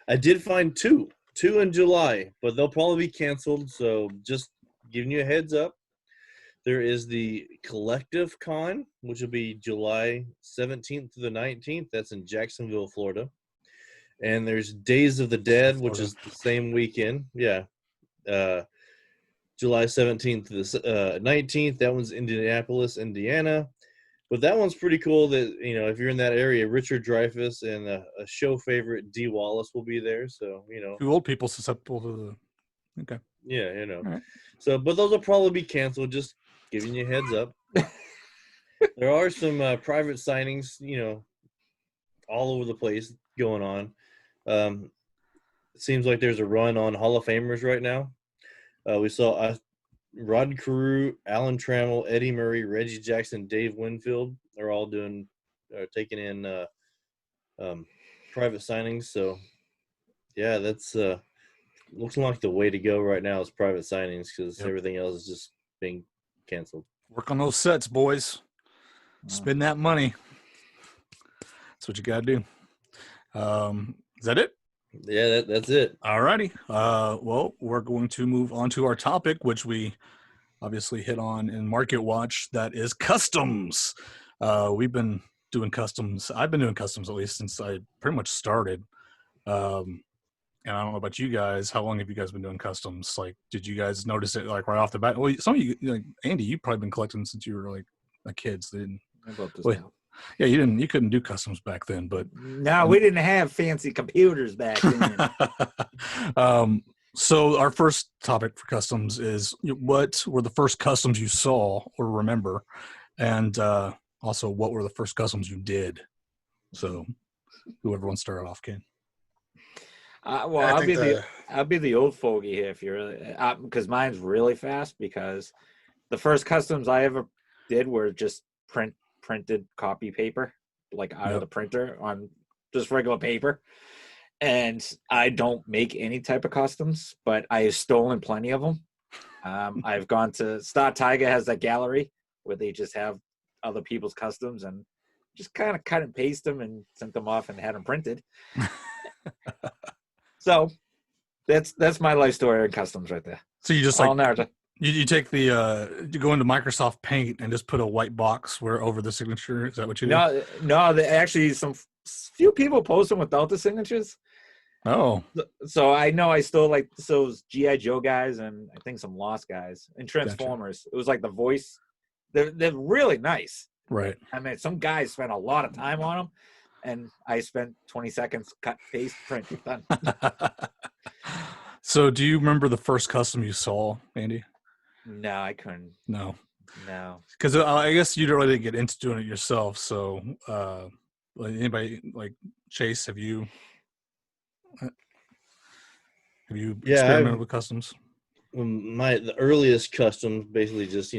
I did find two in July, but they'll probably be canceled, so just giving you a heads up. There is the Collective Con, which will be July 17th to the 19th. That's in Jacksonville, Florida. And there's Days of the Dead, which is the same weekend. Yeah. July 17th to the 19th. That one's Indianapolis, Indiana. But that one's pretty cool that, if you're in that area, Richard Dreyfuss and a show favorite, Dee Wallace, will be there. So, Two old people susceptible to the... Okay. Yeah, All right. So, but those will probably be canceled, just giving you a heads up. There are some private signings, all over the place going on. It seems like there's a run on Hall of Famers right now. We saw Rod Carew, Alan Trammell, Eddie Murray, Reggie Jackson, Dave Winfield are all taking in private signings. So, yeah, that's looks like the way to go right now is private signings because everything else is just being canceled. Work on those sets, boys. Spend that money. That's what you got to do. Is that it? Yeah, that's it. All righty. Well, we're going to move on to our topic, which we obviously hit on in Market Watch. That is customs. We've been doing customs. I've been doing customs at least since I pretty much started. And I don't know about you guys. How long have you guys been doing customs? Like, did you guys notice it like right off the bat? Well, some of you, like Andy, you've probably been collecting since you were like a kid. So yeah, you couldn't do customs back then, but no, we didn't have fancy computers back then. So our first topic for customs is what were the first customs you saw or remember, and also what were the first customs you did. So whoever wants to start off can. I'll be the old fogey here if you're because mine's really fast because the first customs I ever did were just printed copy paper, like out of the printer on just regular paper. And I don't make any type of customs, but I have stolen plenty of them. I've gone to Star Tiger has that gallery where they just have other people's customs and just kind of cut and paste them and sent them off and had them printed. So that's my life story in customs right there. So you just you take the you go into Microsoft Paint and just put a white box where over the signature. Is that what you do? No. Actually, some few people post them without the signatures. Oh. So I know I stole like those G.I. Joe guys and I think some Lost guys and Transformers. Gotcha. It was like the voice. They're really nice. Right. I mean, some guys spent a lot of time on them, and I spent 20 seconds, cut, paste, print, done. So do you remember the first custom you saw, Andy? No, I couldn't. No. No. Because I guess you don't really get into doing it yourself. So, anybody like Chase, have you experimented with customs? The earliest customs basically just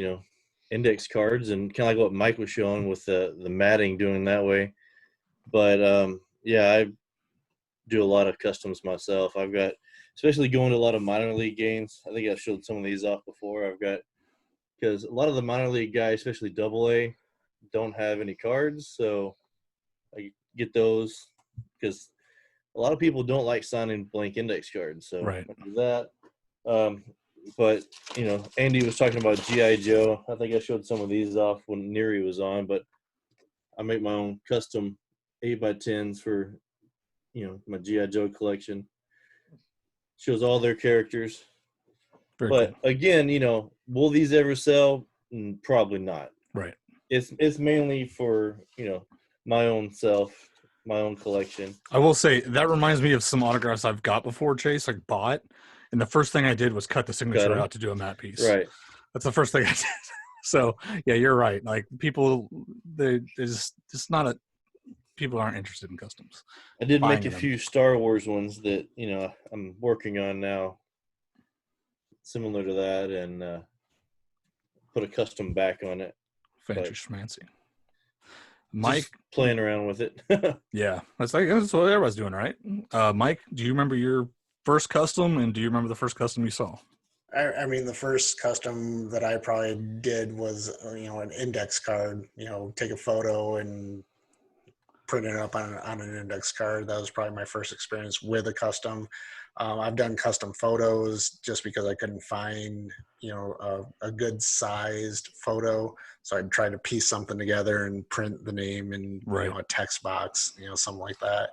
index cards and kind of like what Mike was showing with the matting doing that way. But I do a lot of customs myself. I've got, especially going to a lot of minor league games. I think I showed some of these off before. I've got, because a lot of the minor league guys, especially AA, don't have any cards, so I get those because a lot of people don't like signing blank index cards. So Right. I do that. But Andy was talking about G.I. Joe. I think I showed some of these off when Neary was on, but I make my own custom 8x10s for my G.I. Joe collection. Shows all their characters. Very but cool. Again, will these ever sell? Probably not. Right. It's mainly for my own self, my own collection. I will say that reminds me of some autographs I've got before, Chase, like bought. And the first thing I did was cut the signature out to do a matte piece. Right. That's the first thing I did. So yeah, you're right. Like people, there's just not people aren't interested in customs. I did make a few Star Wars ones that I'm working on now, similar to that, and put a custom back on it. Fancy schmancy. Mike, just playing around with it. Yeah, that's what everybody's doing, right? Mike, do you remember your first custom, and do you remember the first custom you saw? I mean, the first custom that I probably did was, an index card, take a photo and print it up on an index card. That was probably my first experience with a custom. I've done custom photos just because I couldn't find, a good sized photo. So I'd try to piece something together and print the name in a text box, something like that.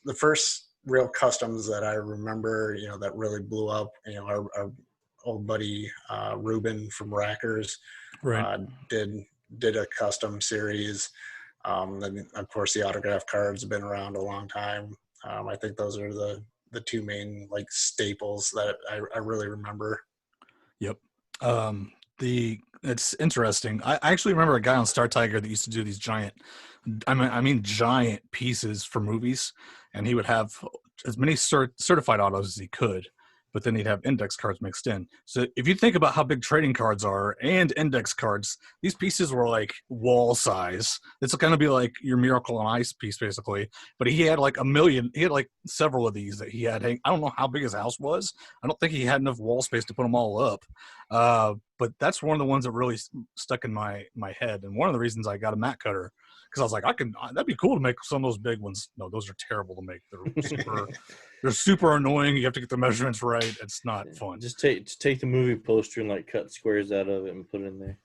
The first real customs that I remember, that really blew up, our old buddy Ruben from Rackers did a custom series. And of course the autograph cards have been around a long time. I think those are the two main staples that I really remember. Yep. It's interesting. I actually remember a guy on Star Tiger that used to do these giant pieces for movies, and he would have as many certified autos as he could, but then he'd have index cards mixed in. So if you think about how big trading cards are and index cards, these pieces were like wall size. It's going to be like your Miracle on Ice piece, basically. But he had like a million. He had like several of these that he had. I don't know how big his house was. I don't think he had enough wall space to put them all up. But that's one of the ones that really stuck in my head. And one of the reasons I got a mat cutter, because I was like, that'd be cool to make some of those big ones. No, those are terrible to make. They're super annoying. You have to get the measurements right. It's not fun. Just take the movie poster and cut squares out of it and put it in there.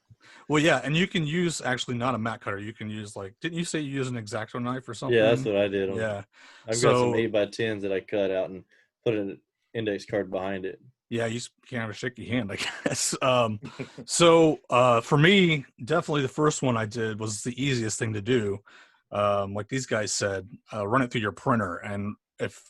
Well, yeah, and you can use actually not a mat cutter. You can use didn't you say you use an X-Acto knife or something? Yeah, that's what I did. Yeah, I've got some 8x10s that I cut out and put an index card behind it. Yeah, you can't have a shaky hand, I guess. So for me, definitely the first one I did was the easiest thing to do. Like these guys said, run it through your printer. And if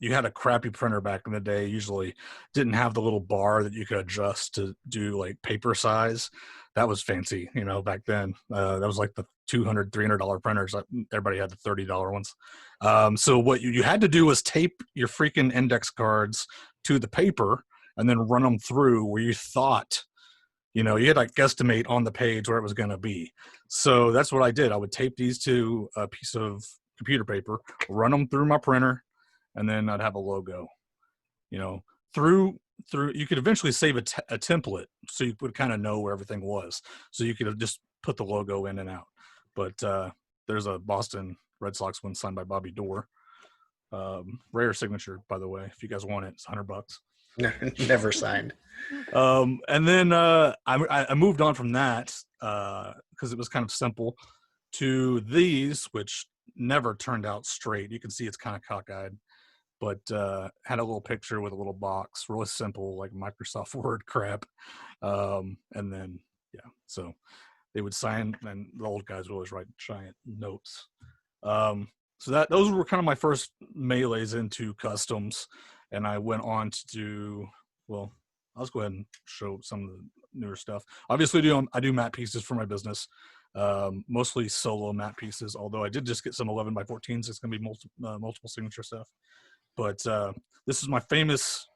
you had a crappy printer back in the day, usually didn't have the little bar that you could adjust to do paper size. That was fancy, back then. That was like the $200, $300 printers. Everybody had the $30 ones. So what you had to do was tape your freaking index cards to the paper and then run them through where you thought, you had guesstimate on the page where it was going to be. So that's what I did. I would tape these to a piece of computer paper, run them through my printer, and then I'd have a logo, through you could eventually save a template so you would kind of know where everything was. So you could have just put the logo in and out. But there's a Boston Red Sox one signed by Bobby Doerr. Rare signature, by the way. If you guys want it, it's $100. Never signed. And then I moved on from that because it was kind of simple to these, which never turned out straight. You can see it's kind of cockeyed, but had a little picture with a little box, really simple, like Microsoft Word crap. And then, so they would sign, and the old guys would always write giant notes. So those were kind of my first melees into customs. And I went on to do, well, I'll just go ahead and show some of newer stuff. Obviously, I do matte pieces for my business, mostly solo matte pieces. Although I did just get some 11 by 14s. It's going to be multiple signature stuff. But this is my famous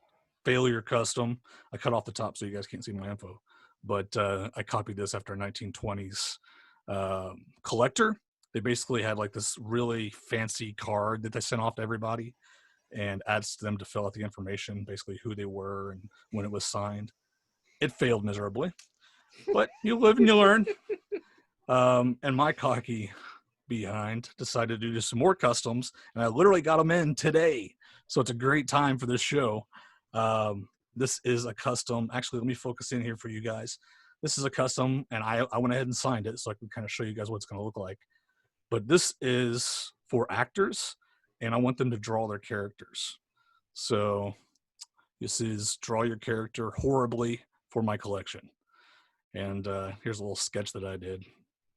failure custom. I cut off the top so you guys can't see my info. But I copied this after a 1920s collector. They basically had like this really fancy card that they sent off to everybody and asked them to fill out the information, basically who they were and when it was signed. It failed miserably, but you live and you learn. And my cocky behind decided to do some more customs, and I literally got them in today. So it's a great time for this show. This is a custom. Actually, let me focus in here for you guys. This is a custom, and I went ahead and signed it so I can kind of show you guys what it's going to look like. But this is for actors, and I want them to draw their characters. So this is draw your character horribly for my collection. And here's a little sketch that I did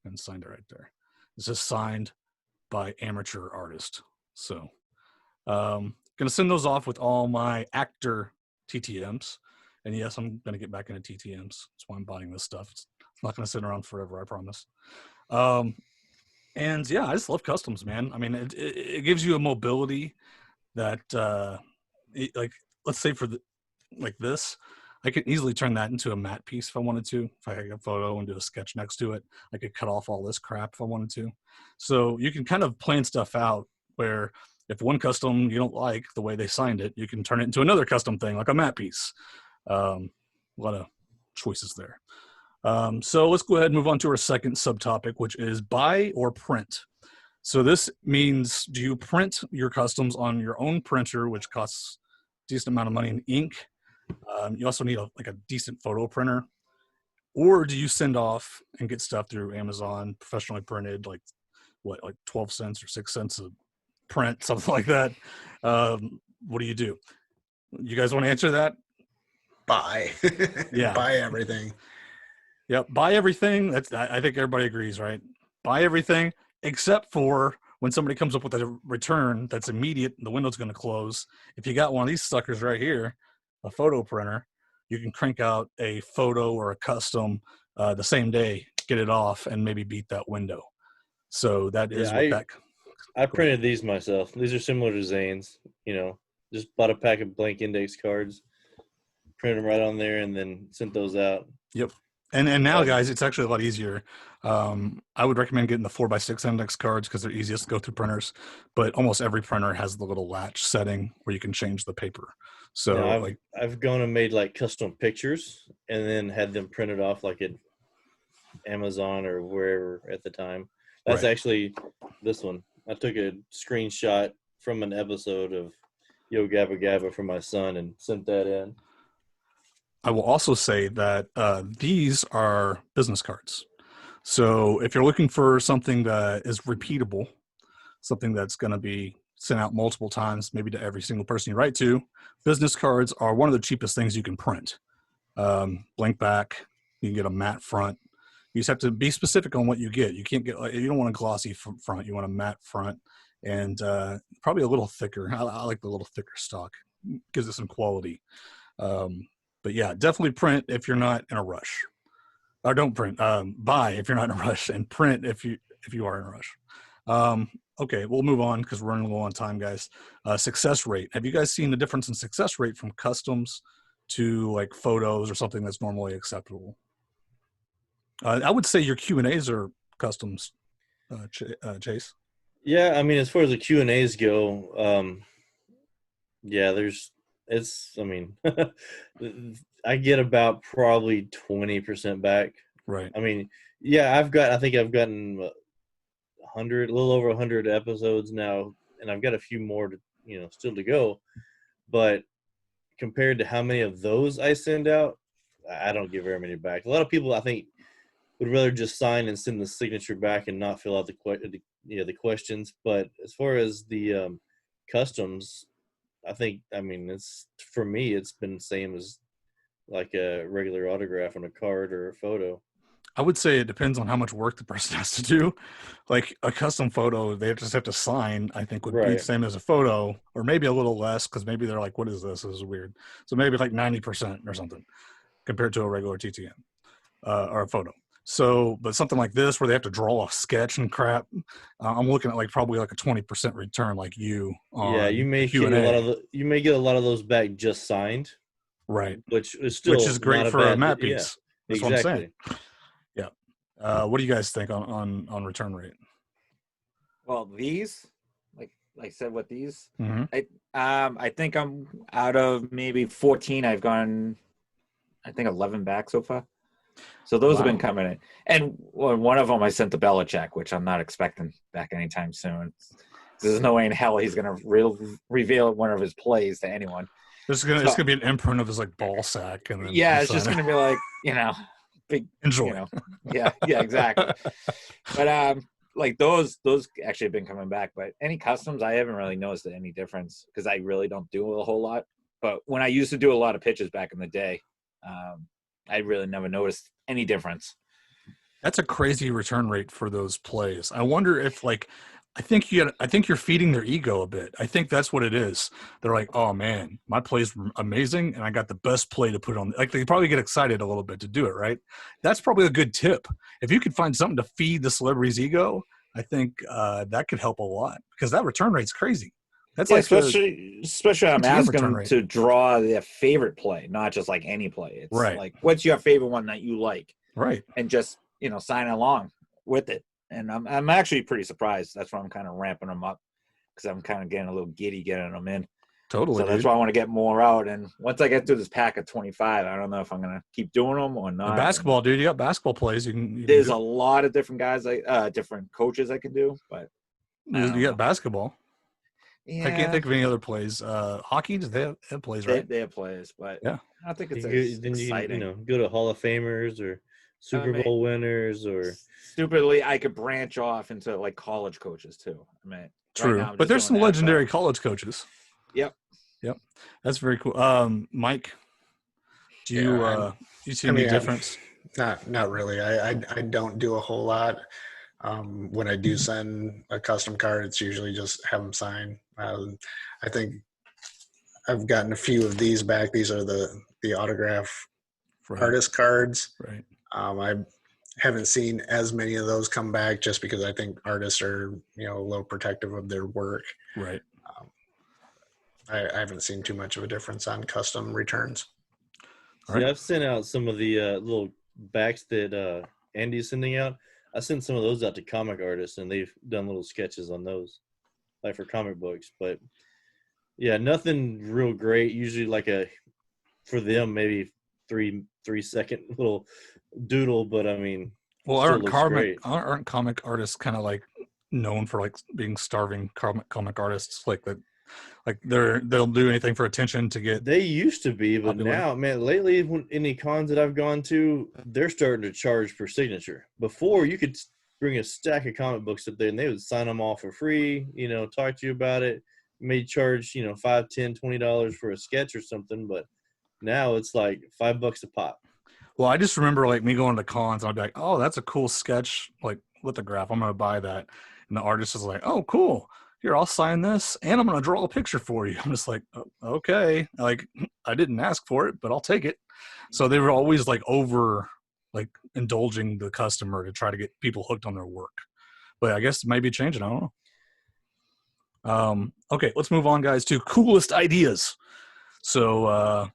and signed it right there. This is signed by amateur artist. So going to send those off with all my actor TTMs. And yes, I'm going to get back into TTMs. That's why I'm buying this stuff. It's not going to sit around forever, I promise. And yeah, I just love customs, man. I mean, it gives you a mobility that, like, let's say for this, I could easily turn that into a matte piece if I wanted to. If I had a photo and do a sketch next to it, I could cut off all this crap if I wanted to. So you can kind of plan stuff out where if one custom you don't like the way they signed it, you can turn it into another custom thing, like a matte piece. A lot of choices there. So let's go ahead and move on to our second subtopic, which is buy or print. So this means, do you print your customs on your own printer, which costs a decent amount of money in ink? You also need a decent photo printer. Or do you send off and get stuff through Amazon, professionally printed, like 12 cents or 6 cents a print, something like that? What do? You guys want to answer that? Buy. Yeah. Buy everything. Yep, buy everything. I think everybody agrees, right? Buy everything except for when somebody comes up with a return that's immediate, the window's going to close. If you got one of these suckers right here, a photo printer, you can crank out a photo or a custom the same day, get it off, and maybe beat that window. So that is I printed these myself. These are similar to Zane's. Just bought a pack of blank index cards, printed them right on there, and then sent those out. Yep. And now, guys, it's actually a lot easier. I would recommend getting the 4x6 index cards because they're easiest to go through printers. But almost every printer has the little latch setting where you can change the paper. So I've gone and made like custom pictures and then had them printed off like at Amazon or wherever at the time. That's right. Actually this one. I took a screenshot from an episode of Yo Gabba Gabba for my son and sent that in. I will also say that these are business cards. So if you're looking for something that is repeatable, something that's going to be sent out multiple times, maybe to every single person you write to, business cards are one of the cheapest things you can print. Blank back, you can get a matte front. You just have to be specific on what you get. You can't get, you don't want a glossy front. You want a matte front and probably a little thicker. I like the little thicker stock. Gives it some quality. But yeah, definitely print if you're not in a rush. Or don't print. Buy if you're not in a rush, and print if you are in a rush. Okay, we'll move on because we're running low on time, guys. Success rate. Have you guys seen the difference in success rate from customs to like photos or something that's normally acceptable? I would say your Q&As are customs, Chase. Yeah, I mean, as far as the Q&As go, I get about probably 20% back. Right. I mean, yeah, I think I've gotten a little over 100 episodes now, and I've got a few more still to go. But compared to how many of those I send out, I don't get very many back. A lot of people, I think, would rather just sign and send the signature back and not fill out the questions. But as far as the customs, for me, it's been the same as like a regular autograph on a card or a photo. I would say it depends on how much work the person has to do. Like a custom photo, they just have to sign, I think would be the same as a photo, or maybe a little less because maybe they're like, what is this? This is weird. So maybe like 90% or something. compared to a regular TTM or a photo. So, but something like this where they have to draw a sketch and crap, I'm looking at like probably like a 20% return, like you. Yeah, you may get a lot of those back just signed, right? Which is still great for a matte piece. Yeah, That's exactly. what I'm saying. Yeah. What do you guys think on return rate? Well, these, like I said, with these, Mm-hmm. I think I'm out of maybe 14. I've gone, I think 11 back so far. So those have been coming in. And one of them I sent to Belichick, which I'm not expecting back anytime soon. There's no way in hell he's going to reveal one of his plays to anyone. It's gonna be an imprint of his like ball sack, and then it's just going to be like, big enjoy. Yeah, exactly. But like those actually have been coming back. But any customs, I haven't really noticed any difference because I really don't do a whole lot. But when I used to do a lot of pitches back in the day, I really never noticed any difference. That's a crazy return rate for those plays. I wonder if I think you're feeding their ego a bit. I think that's what it is. They're like, oh man, my play's amazing and I got the best play to put on. Like they probably get excited a little bit to do it, right? That's probably a good tip. If you could find something to feed the celebrity's ego, I think that could help a lot because that return rate's crazy. That's especially I'm asking them to draw their favorite play, not just like any play. It's right. Like, what's your favorite one that you like? Right. And just, sign along with it. And I'm actually pretty surprised. That's why I'm kind of ramping them up because I'm kind of getting a little giddy getting them in. Totally. So that's why I want to get more out. And once I get through this pack of 25, I don't know if I'm going to keep doing them or not. And basketball, dude, you got basketball plays. There's a lot of different guys, different coaches I can do, but you got basketball. Yeah. I can't think of any other plays. Hockey, they have plays, right? They have plays, but yeah, I don't think it's exciting. Go to Hall of Famers or Super Bowl winners or stupidly, I could branch off into like college coaches too. I mean, true, right now but there's some legendary college coaches. Yep, that's very cool. Mike, do you see any difference? Not really. I don't do a whole lot. When I do send a custom card, it's usually just have them sign. I think I've gotten a few of these back. These are the autograph artist cards. Right. I haven't seen as many of those come back just because I think artists are, a little protective of their work. Right. I haven't seen too much of a difference on custom returns. See, I've sent out some of the little backs that Andy's sending out. I sent some of those out to comic artists, and they've done little sketches on those, like for comic books. But, yeah, nothing real great. Usually for them, maybe 3-second little doodle, but, I mean, well, aren't comic artists kind of like known for like being starving comic artists? Like they'll do anything for attention to get. They used to be, but popular. Now, man, lately, any cons that I've gone to, they're starting to charge per signature. Before, you could bring a stack of comic books up there, and they would sign them all for free. Talk to you about it. You may charge $5, $10, $20 for a sketch or something, but now it's like $5 a pop. Well, I just remember like me going to cons, and I'd be like, "Oh, that's a cool sketch, like lithograph. I'm gonna buy that." And the artist is like, "Oh, cool. Here, I'll sign this, and I'm going to draw a picture for you." I'm just like, oh, okay. Like, I didn't ask for it, but I'll take it. So they were always indulging the customer to try to get people hooked on their work. But I guess it might be changing. I don't know. Okay, let's move on, guys, to coolest ideas. So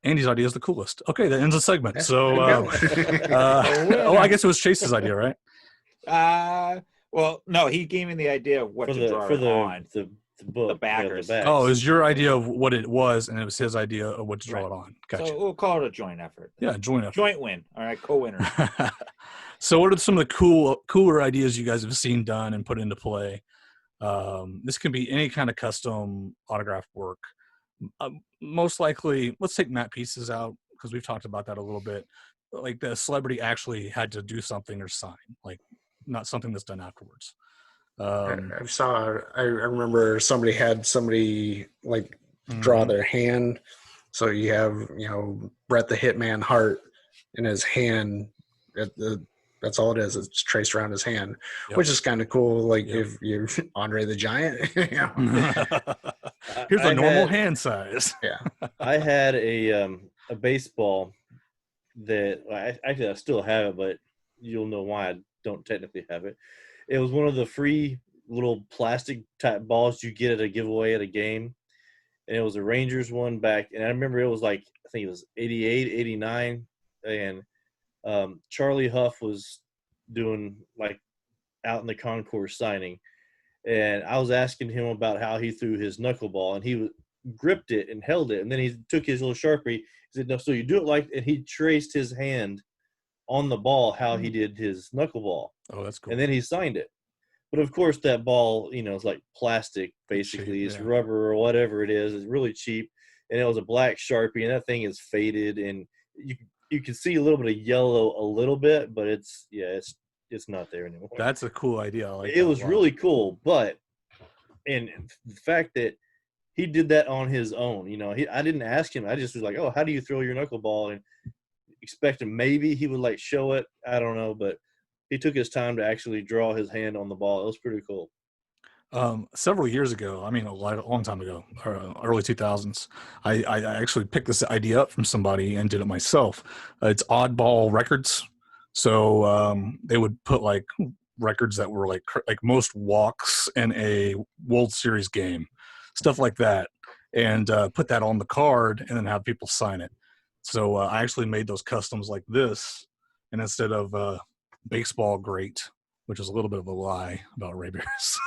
Andy's idea is the coolest. Okay, that ends the segment. So, I guess it was Chase's idea, right? Well, no, he gave me the idea of what to draw on. The book, the backers. The oh, it was your idea of what it was, and it was his idea of what to draw it on. Gotcha. So we'll call it a joint effort. Yeah, joint effort. Joint win. All right, co-winner. So what are some of the cooler ideas you guys have seen done and put into play? This can be any kind of custom autograph work. Most likely, let's take matte pieces out because we've talked about that a little bit. Like the celebrity actually had to do something or sign, like not something that's done afterwards. I remember somebody had like draw their hand. So you have, Bret the Hitman Hart in his hand. That's all it is. It's traced around his hand, which is kind of cool. Like if you're Andre the Giant, here's a normal hand size. Yeah. I had a baseball that I still have it, but you'll know why I don't technically have it. It was one of the free little plastic type balls you get at a giveaway at a game. And it was a Rangers one back. And I remember it was like, I think it was 88, 89. And Charlie Huff was doing like out in the concourse signing. And I was asking him about how he threw his knuckleball, and he gripped it and held it. And then he took his little Sharpie. He said, no, so you do it like, and he traced his hand on the ball, how he did his knuckleball. Oh, that's cool. And then he signed it. But of course, that ball, you know, is like plastic, basically. It's rubber or whatever it is. It's really cheap. And it was a black Sharpie, and that thing is faded. And you can see a little bit of yellow a little bit, but it's not there anymore. That's a cool idea. It was really cool. But, and the fact that he did that on his own, you know, I didn't ask him. I just was like, oh, how do you throw your knuckleball? And expecting maybe he would like show it. I don't know, but he took his time to actually draw his hand on the ball. It was pretty cool. Several years ago, I mean, a long time ago, early 2000s, I actually picked this idea up from somebody and did it myself. It's Oddball Records. So they would put like records that were like most walks in a World Series game, stuff like that, and put that on the card and then have people sign it. So I actually made those customs like this, and instead of baseball great, which is a little bit of a lie about Ray Bears,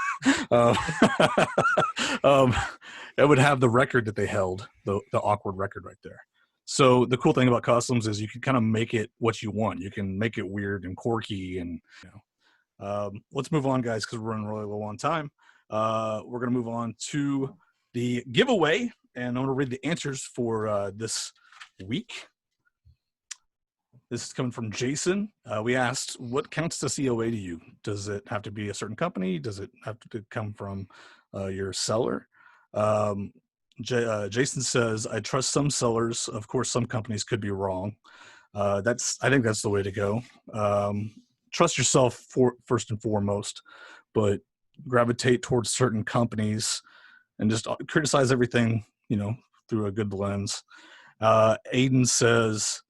it would have the record that they held, the awkward record right there. So the cool thing about customs is you can kind of make it what you want. You can make it weird and quirky, and let's move on, guys, because we're running really low on time. We're going to move on to the giveaway, and I'm going to read the answers for this week. This is coming from Jason. We asked, what counts as a COA to you? Does it have to be a certain company? Does it have to come from your seller? Jason says, I trust some sellers. Of course, some companies could be wrong. I think that's the way to go. Trust yourself first and foremost, but gravitate towards certain companies and just criticize everything, through a good lens. Aiden says,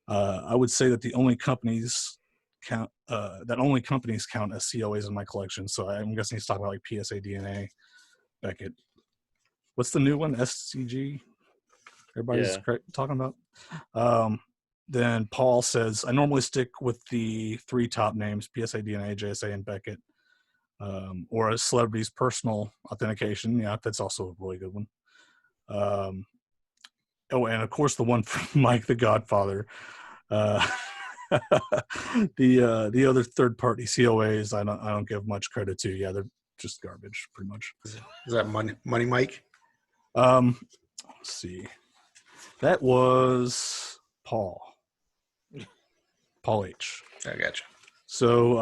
I would say that only companies count as COAs in my collection. So I'm guessing he's talking about like PSA DNA. Beckett. What's the new one? SCG? Everybody's talking about. Then Paul says, I normally stick with the 3 top names, PSA DNA, JSA, and Beckett. Or a celebrity's personal authentication. Yeah, that's also a really good one. And of course the one from Mike the Godfather. The other third-party COAs, I don't give much credit to. Yeah, they're just garbage, pretty much. Is that Money Mike? Let's see. That was Paul H. I gotcha. So,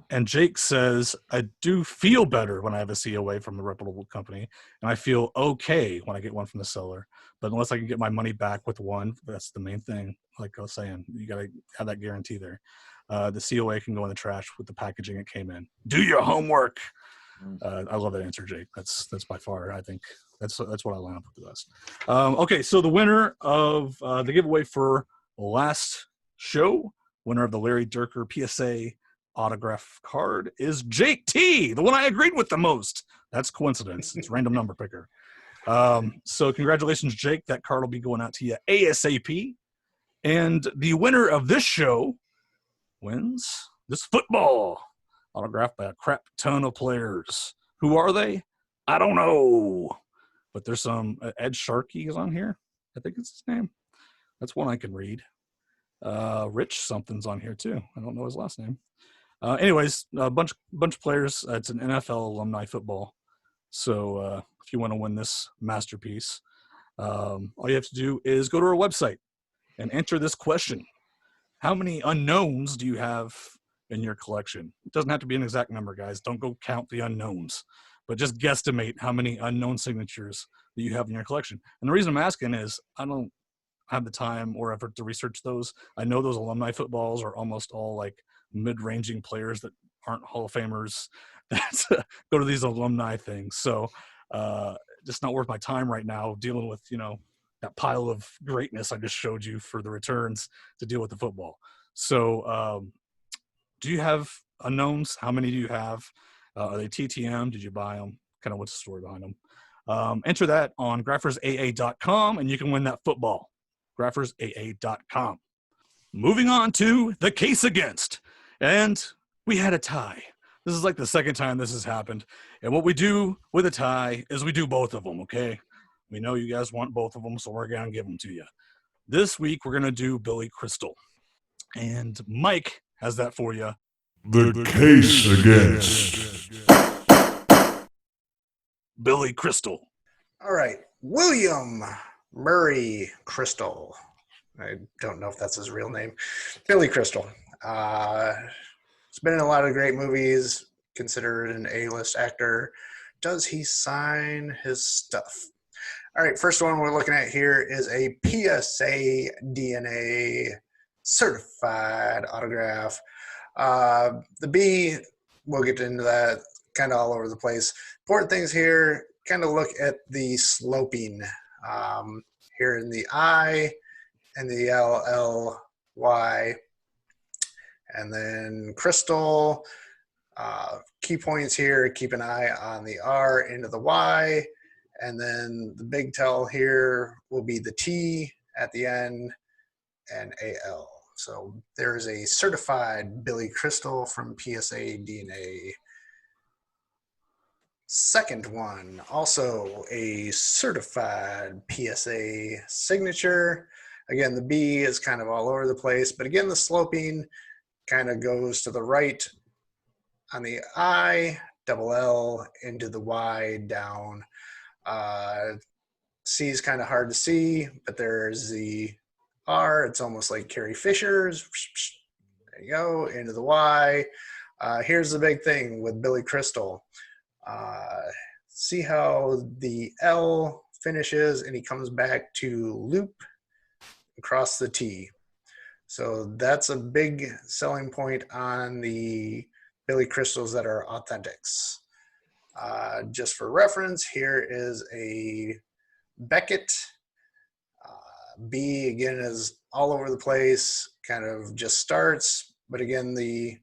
and Jake says, I do feel better when I have a COA from a reputable company, and I feel okay when I get one from the seller. But unless I can get my money back with one, that's the main thing. Like I was saying, you got to have that guarantee there. The COA can go in the trash with the packaging it came in. Do your homework. I love that answer, Jake. That's by far, I think, that's what I line up with the best. Okay, so the winner of the giveaway for last show, winner of the Larry Durker PSA autograph card, is Jake T, the one I agreed with the most. That's coincidence. It's random number picker. So congratulations, Jake. That card will be going out to you ASAP. And the winner of this show wins this football autographed by a crap ton of players. Who are they? I don't know. But there's some Ed Sharkey is on here. I think it's his name. That's one I can read. Rich something's on here too. I don't know his last name. Anyways, a bunch of players. It's an NFL alumni football. So if you want to win this masterpiece, all you have to do is go to our website and enter this question. How many unknowns do you have in your collection? It doesn't have to be an exact number, guys. Don't go count the unknowns, but just guesstimate how many unknown signatures that you have in your collection. And the reason I'm asking is I don't have the time or effort to research those. I know those alumni footballs are almost all like mid-ranging players that aren't Hall of Famers that go to these alumni things. So just not worth my time right now dealing with, that pile of greatness I just showed you for the returns to deal with the football. So do you have unknowns? How many do you have? Are they TTM? Did you buy them? Kind of what's the story behind them? Enter that on graphersaa.com and you can win that football. graphersaa.com. Moving on to the case against. And we had a tie. This is like the second time this has happened. And what we do with a tie is we do both of them, okay? We know you guys want both of them, so we're going to give them to you. This week, we're going to do Billy Crystal. And Mike has that for you. The case against Billy Crystal. All right. William Murray Crystal. I don't know if that's his real name. Billy Crystal. He's been in a lot of great movies, considered an A-list actor. Does he sign his stuff? All right, first one we're looking at here is a PSA DNA certified autograph. The B, we'll get into that, kind of all over the place. Important things here, kind of look at the sloping here in the I and the LLY. And then Crystal, key points here, keep an eye on the R into the Y. And then the big tell here will be the T at the end and AL. So there's a certified Billy Crystal from PSA DNA. Second one, also a certified PSA signature. Again, the B is kind of all over the place, but again, the sloping kind of goes to the right on the I, double L into the Y down. C is kind of hard to see, but there's the R. It's almost like Carrie Fisher's. There you go, into the Y. Here's the big thing with Billy Crystal. See how the L finishes and he comes back to loop across the T. So that's a big selling point on the Billy Crystals that are authentics. Just for reference, here is a Beckett. B, again, is all over the place, kind of just starts. But again, the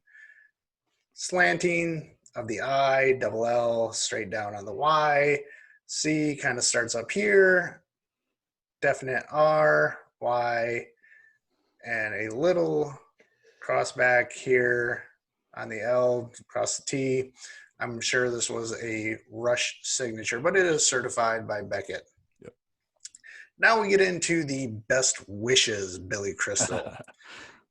slanting of the I, double L, straight down on the Y. C kind of starts up here, definite R, Y, and a little cross back here on the L, across the T. I'm sure this was a Rush signature, but it is certified by Beckett. Yep. Now we get into the best wishes, Billy Crystal.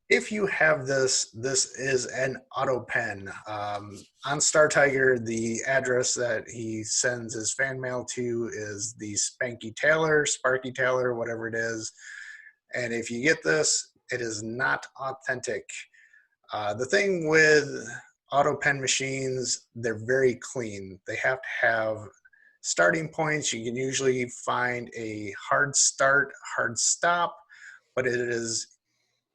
If you have this, this is an auto pen. On Star Tiger, the address that he sends his fan mail to is the Sparky Taylor, whatever it is. And if you get this, it is not authentic. The thing with auto pen machines, they're very clean. They have to have starting points. You can usually find a hard start, hard stop, but it is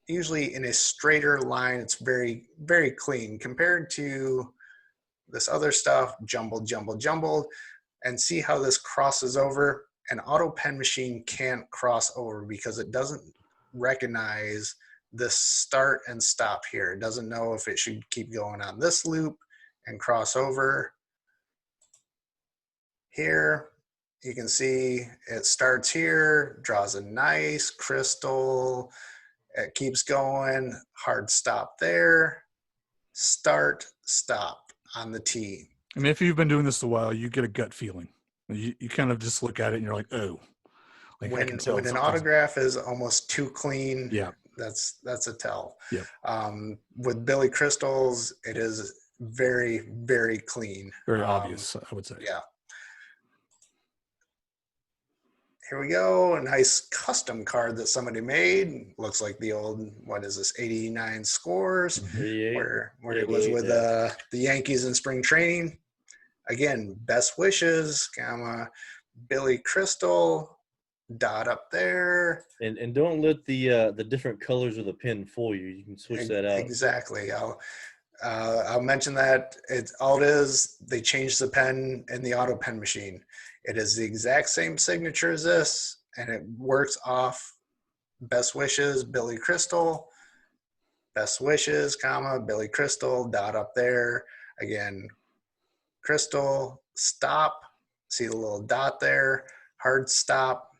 usually in a straighter line. It's very, very clean compared to this other stuff, jumbled. And see how this crosses over. An auto pen machine can't cross over because it doesn't recognize this start and stop here. It doesn't know if it should keep going on this loop and cross over. Here, you can see it starts here, draws a nice crystal. It keeps going, hard stop there, start, stop on the T. I mean, if you've been doing this a while, you get a gut feeling. You kind of just look at it and you're like, oh. Like when an autograph is almost too clean, yeah, that's a tell. Yeah. With Billy Crystals, it is very, very clean. Very obvious, I would say. Yeah. Here we go. A nice custom card that somebody made. Looks like the old, what is this, 89 scores, where it was with the Yankees in spring training. Again, best wishes, Billy Crystal, dot up there. And don't let the different colors of the pen fool you. You can switch that out. Exactly. I'll mention that. All it is, they changed the pen in the auto pen machine. It is the exact same signature as this. and it works off best wishes, Billy Crystal, best wishes, comma, Billy Crystal, dot up there. Again, Crystal, stop, see the little dot there, hard stop,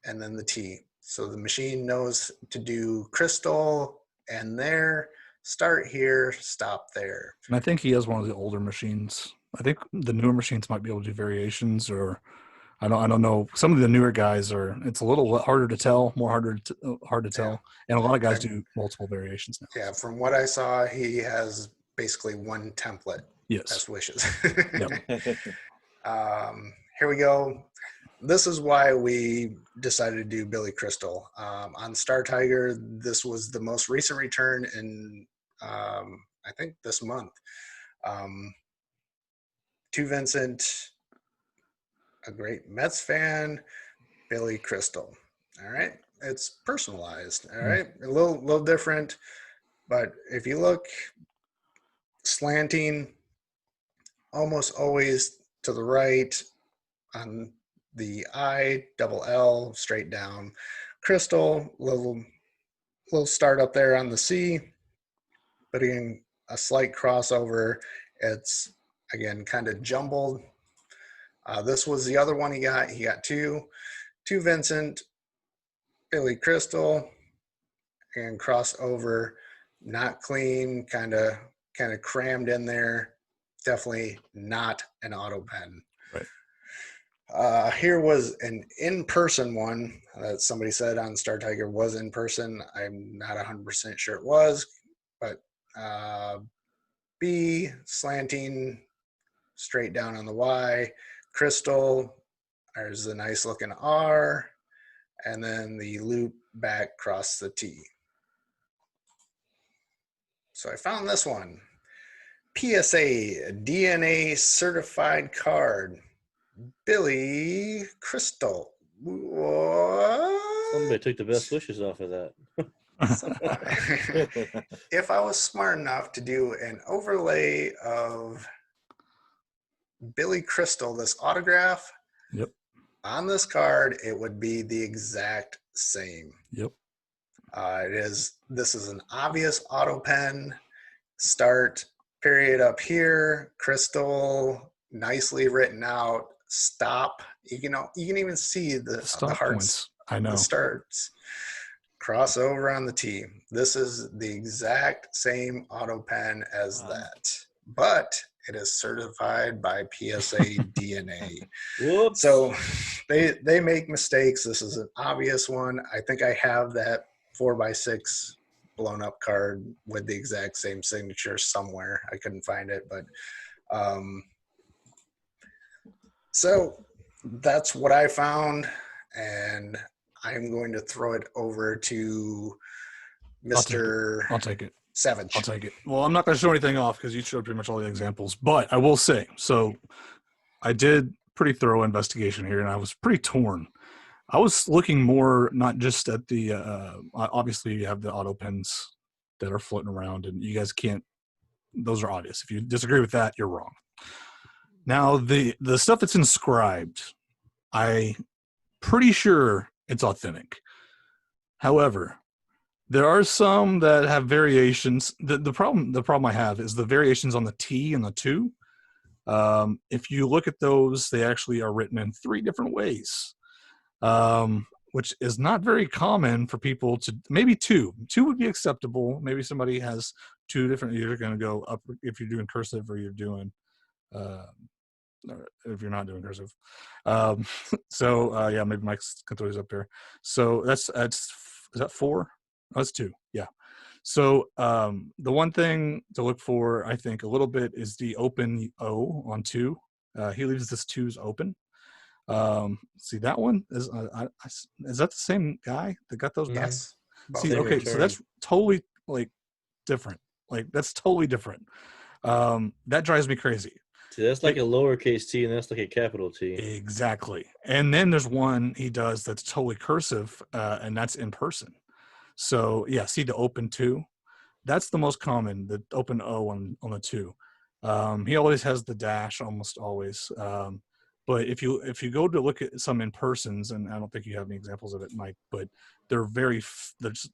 and then the T. So the machine knows to do Crystal and there, start here, stop there. And I think he has one of the older machines. I think the newer machines might be able to do variations, or I don't know. Some of the newer guys are. It's a little harder to tell, hard to tell, and a lot of guys do multiple variations now. Yeah, from what I saw, he has basically one template. Yes. Best wishes. Yep. Here we go. This is why we decided to do Billy Crystal. On Star Tiger, this was the most recent return in, I think, this month. To Vincent, a great Mets fan, Billy Crystal. All right. It's personalized. All right. A little different. But if you look, slanting, almost always to the right on the I, double L, straight down. Crystal, little start up there on the C, but again, a slight crossover. It's, again, kind of jumbled. This was the other one he got. He got two. To Vincent, Billy Crystal, and crossover, not clean, kind of crammed in there. Definitely not an auto pen. Right. Here was an in-person one that somebody said on Star Tiger was in person. I'm not 100% sure it was, but B, slanting, straight down on the Y, Crystal, there's a nice looking R, and then the loop back across the T. So I found this one. PSA DNA certified card. Billy Crystal. What? Somebody took the best wishes off of that. If I was smart enough to do an overlay of Billy Crystal, this autograph, Yep. on this card, it would be the exact same. Yep. This is an obvious auto pen. Start period up here, Crystal, nicely written out. Stop. You can even see the Stop hearts. points. I know. The starts. Crossover on the T. This is the exact same auto pen as that, but it is certified by PSA DNA. Whoops. So they make mistakes. This is an obvious one. I think I have that 4x6 blown up card with the exact same signature somewhere. I couldn't find it, but so that's what I found, and I'm going to throw it over to Mr. I'll take it. Savage. I'll take it. Well, I'm not going to show anything off because you showed pretty much all the examples, but I will say, so I did pretty thorough investigation here, and I was pretty torn. I was looking more not just at the obviously you have the auto pens that are floating around, and you guys can't. Those are obvious. If you disagree with that, you're wrong. Now the stuff that's inscribed, I'm pretty sure it's authentic. However, there are some that have variations. The problem I have is the variations on the T and the 2. If you look at those, they actually are written in 3 different ways. Which is not very common for people to, maybe 2 would be acceptable. Maybe somebody has 2 different, you're going to go up if you're doing cursive or you're doing, or if you're not doing cursive. Yeah, maybe Mike can throw these up there. So is that 4? Oh, that's 2. Yeah. So the one thing to look for, I think a little bit is the open O on 2. He leaves this 2s open. See that one is that the same guy that got those back? Yes. See, okay, so that's totally different. That's totally different. That drives me crazy. See, that's like a lowercase t, and that's like a capital T. Exactly. And then there's one he does that's totally cursive, and that's in person. So yeah, see the open 2. That's the most common, the open O on the 2. He always has the dash, almost always. But if you go to look at some in persons, and I don't think you have any examples of it, Mike, but there's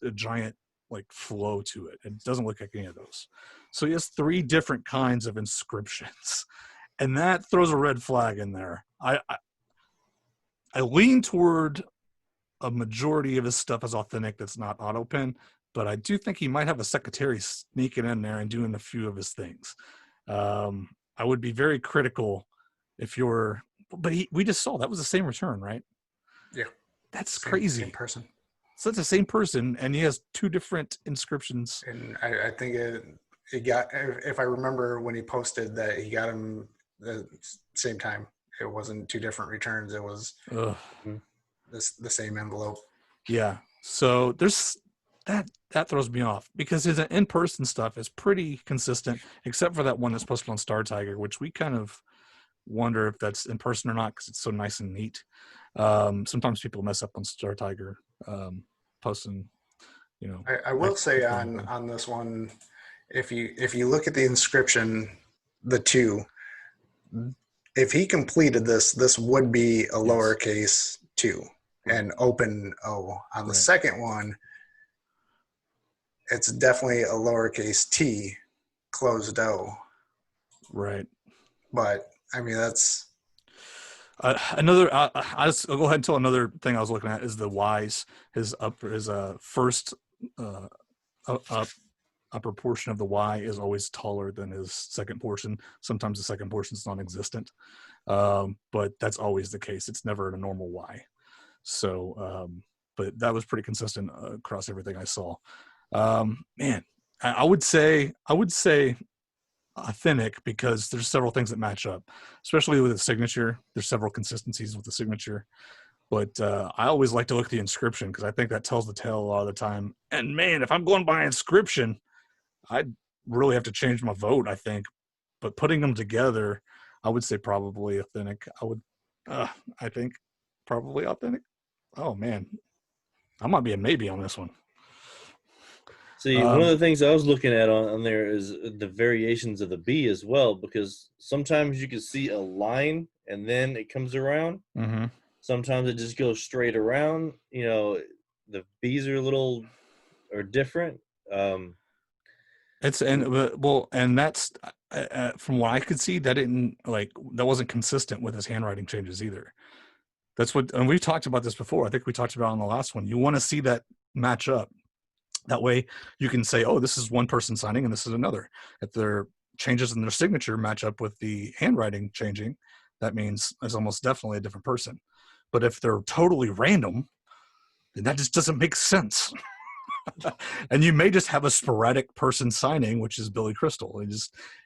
a giant like flow to it. It doesn't look like any of those. So he has 3 different kinds of inscriptions, and that throws a red flag in there. I lean toward a majority of his stuff is authentic that's not auto pen, but I do think he might have a secretary sneaking in there and doing a few of his things. I would be very critical if you're, but we just saw that was the same return, right? Yeah. That's crazy. Same person. So it's the same person, and he has 2 different inscriptions. And I think it got, if I remember when he posted that he got them the same time. It wasn't 2 different returns. It was the same envelope. Yeah. So there's that throws me off because his in-person stuff is pretty consistent, except for that one that's posted on Star Tiger, which we kind of wonder if that's in person or not because it's so nice and neat. Sometimes people mess up on Star Tiger posting, I will say on this one, if you look at the inscription, the 2, if he completed this would be a lowercase 2 and open O. On the second one, it's definitely a lowercase t closed O. Right. But I mean, that's another. I'll go ahead and tell another thing I was looking at is the Y's. His first upper portion of the Y is always taller than his second portion. Sometimes the second portion is non-existent, but that's always the case. It's never a normal Y. So, but that was pretty consistent across everything I saw. Man, I would say authentic because there's several things that match up, especially with the signature. There's several consistencies with the signature. But I always like to look at the inscription because I think that tells the tale a lot of the time. And man, if I'm going by inscription, I'd really have to change my vote, I think. But putting them together, I would say probably authentic. I think probably authentic. Oh, man. I might be a maybe on this one. See, one of the things I was looking at on there is the variations of the B as well, because sometimes you can see a line and then it comes around. Mm-hmm. Sometimes it just goes straight around. The B's are different. And that's from what I could see, that wasn't consistent with his handwriting changes either. And we've talked about this before. I think we talked about it on the last one. You want to see that match up. That way you can say, oh, this is one person signing and this is another. If their changes in their signature match up with the handwriting changing, that means it's almost definitely a different person. But if they're totally random, then that just doesn't make sense. And you may just have a sporadic person signing, which is Billy Crystal.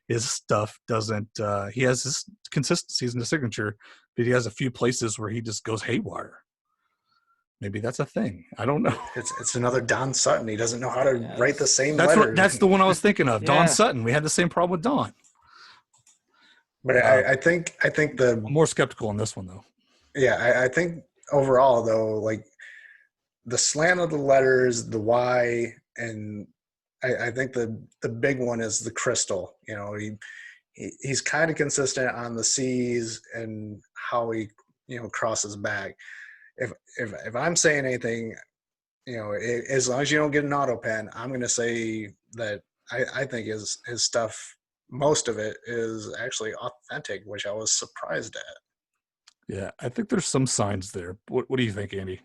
His stuff doesn't, he has his consistencies in the signature, but he has a few places where he just goes haywire. Maybe that's a thing. I don't know. It's another Don Sutton. He doesn't know how to write the same letter. That's the one I was thinking of. Don Sutton. We had the same problem with Don. But I think I'm more skeptical on this one though. Yeah, I think overall though, like the slant of the letters, the Y, and I think the big one is the crystal. He's kind of consistent on the C's and how he crosses back. If I'm saying anything, as long as you don't get an auto pen, I'm going to say that I think his stuff, most of it is actually authentic, which I was surprised at. Yeah, I think there's some signs there. What do you think, Andy?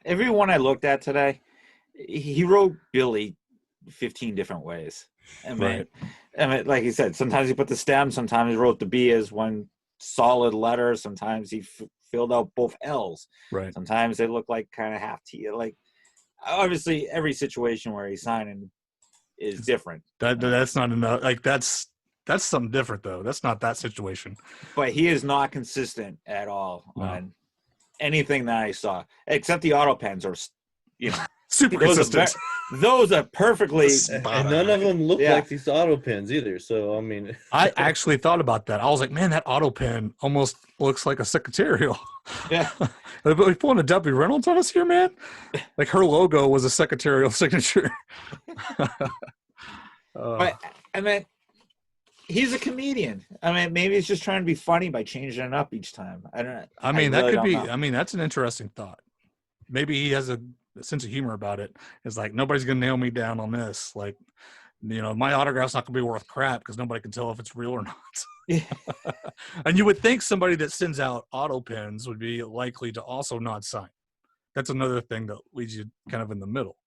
Everyone I looked at today, he wrote Billy 15 different ways. I mean, like he said, sometimes he put the stem, sometimes he wrote the B as one solid letter, sometimes he filled out both L's. Right. Sometimes they look like kind of half T. Like, obviously, every situation where he's signing is different. That's not enough. Like, that's something different, though. That's not that situation. But he is not consistent at all on anything that I saw, except the auto pens are, super consistent. Those are perfectly. And none of them look like these auto pens either. So, I mean. I actually thought about that. I was like, man, that auto pen almost looks like a secretarial. Yeah. Are we pulling a Debbie Reynolds on us here, man? Like her logo was a secretarial signature. But, I mean, He's a comedian. I mean, maybe he's just trying to be funny by changing it up each time. I don't know. I mean, that really could don't be. know. I mean, that's an interesting thought. Maybe he has a sense of humor about it. It's like, nobody's going to nail me down on this. Like, my autograph's not going to be worth crap because nobody can tell if it's real or not. Yeah. And you would think somebody that sends out auto pens would be likely to also not sign. That's another thing that leaves you kind of in the middle.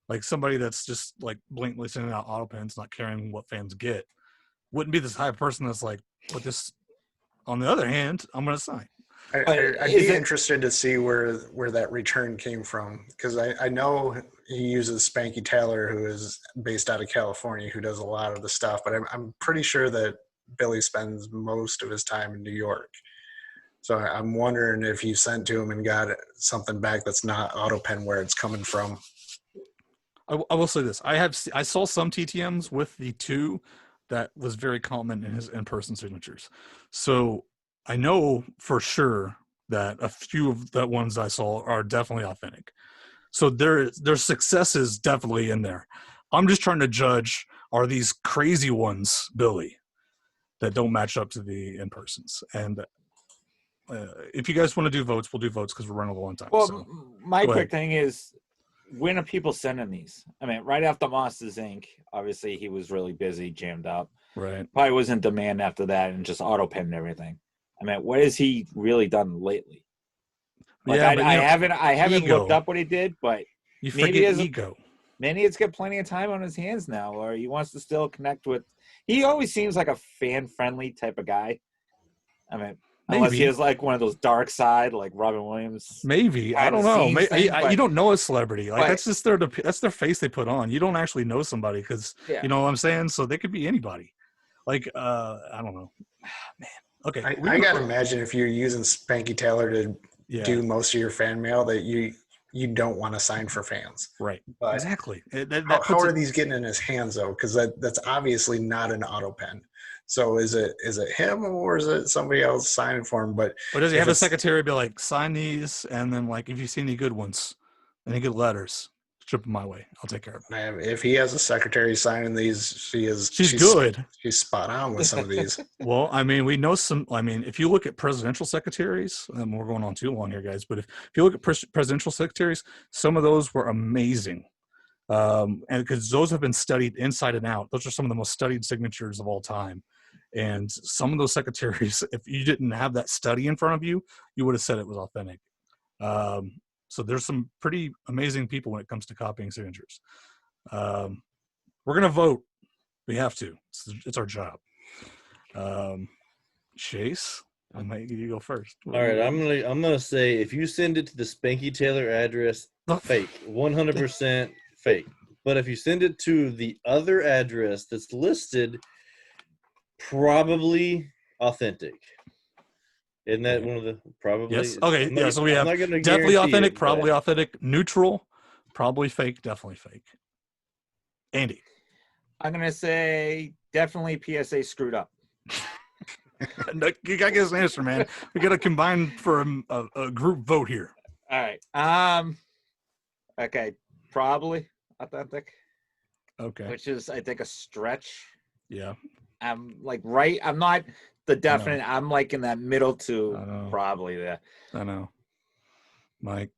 Like somebody that's just like blatantly sending out auto pens, not caring what fans get, wouldn't be the type of person that's like, with this, on the other hand, I'm going to sign. I'd be interested to see where that return came from, because I know he uses Spanky Taylor, who is based out of California, who does a lot of the stuff, but I'm pretty sure that Billy spends most of his time in New York. So I'm wondering if you sent to him and got something back that's not AutoPen, where it's coming from. I will say this: I saw some TTMs with the 2 that was very common in his in-person signatures. So I know for sure that a few of the ones I saw are definitely authentic. So there's success is definitely in there. I'm just trying to judge, are these crazy ones, Billy, that don't match up to the in-persons? And if you guys want to do votes, we'll do votes because we're running low on time. Well, so, my quick thing is, when are people sending these? I mean, right after Monsters Inc., obviously he was really busy, jammed up. Right. Probably was in demand after that and just auto pen and everything. I mean, what has he really done lately? Like, yeah, I haven't looked up what he did, but you forget ego. Maybe it's got plenty of time on his hands now, or he wants to still connect with. He always seems like a fan-friendly type of guy. I mean, unless he has like one of those dark side, like Robin Williams. Maybe, I don't know. You don't know a celebrity. Like, but, that's just their face they put on. You don't actually know somebody because you know what I'm saying. So they could be anybody. Like, I don't know, man. Okay, I gotta imagine if you're using Spanky Taylor to do most of your fan mail, that you don't want to sign for fans. Right. But exactly. How are these getting in his hands though? Because that's obviously not an auto pen. So is it him, or is it somebody else signing for him? But does he have a secretary be like, sign these, and then like, if you see any good ones, any good letters, ship them my way. I'll take care of them. If he has a secretary signing these, she's good. She's spot on with some of these. Well, I mean, we know some. I mean, if you look at presidential secretaries, and we're going on too long here, guys, but if you look at presidential secretaries, some of those were amazing. And because those have been studied inside and out. Those are some of the most studied signatures of all time. And some of those secretaries, if you didn't have that study in front of you, you would have said it was authentic. So there's some pretty amazing people when it comes to copying signatures. We're going to vote. We have to. It's our job. Chase, I might you go first. All right, I'm gonna say, if you send it to the Spanky Taylor address, fake, 100% fake. But if you send it to the other address that's listed, probably authentic. Isn't that one of the probably? Yes. Okay. Yeah. So we have definitely authentic, probably authentic, neutral, probably fake, definitely fake. Andy, I'm gonna say definitely PSA screwed up. You gotta get us an answer, man. We gotta combine for a group vote here. All right. Okay. Probably authentic. Okay. Which is, I think, a stretch. Yeah. I'm like right. I'm not the definite. I'm like in that middle to probably there. I know. Mike.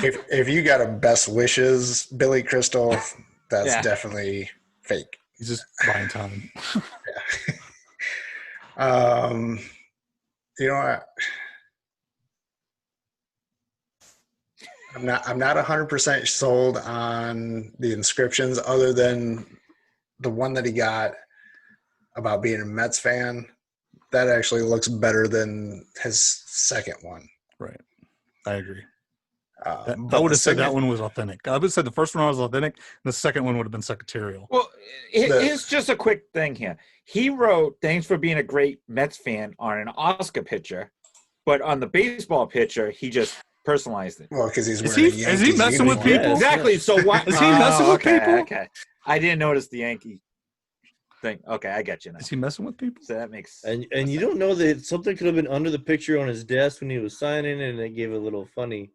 if you got a best wishes, Billy Crystal, that's definitely fake. He's just buying time. You know what? I'm not 100% sold on the inscriptions, other than the one that he got about being a Mets fan. That actually looks better than his second one. Right. I agree. I would have said that one was authentic. I would have said the first one was authentic, and the second one would have been secretarial. Well, here's just a quick thing here. He wrote, "Thanks for being a great Mets fan" on an Oscar picture, but on the baseball picture, he just personalized it. Well, because he's wearing is he messing with people? Yes. Exactly. So why is he messing with people? Okay. I didn't notice the Yankee thing. Okay, I get you now. Is he messing with people? So that makes And you don't know that something could have been under the picture on his desk when he was signing, and it gave a little funny.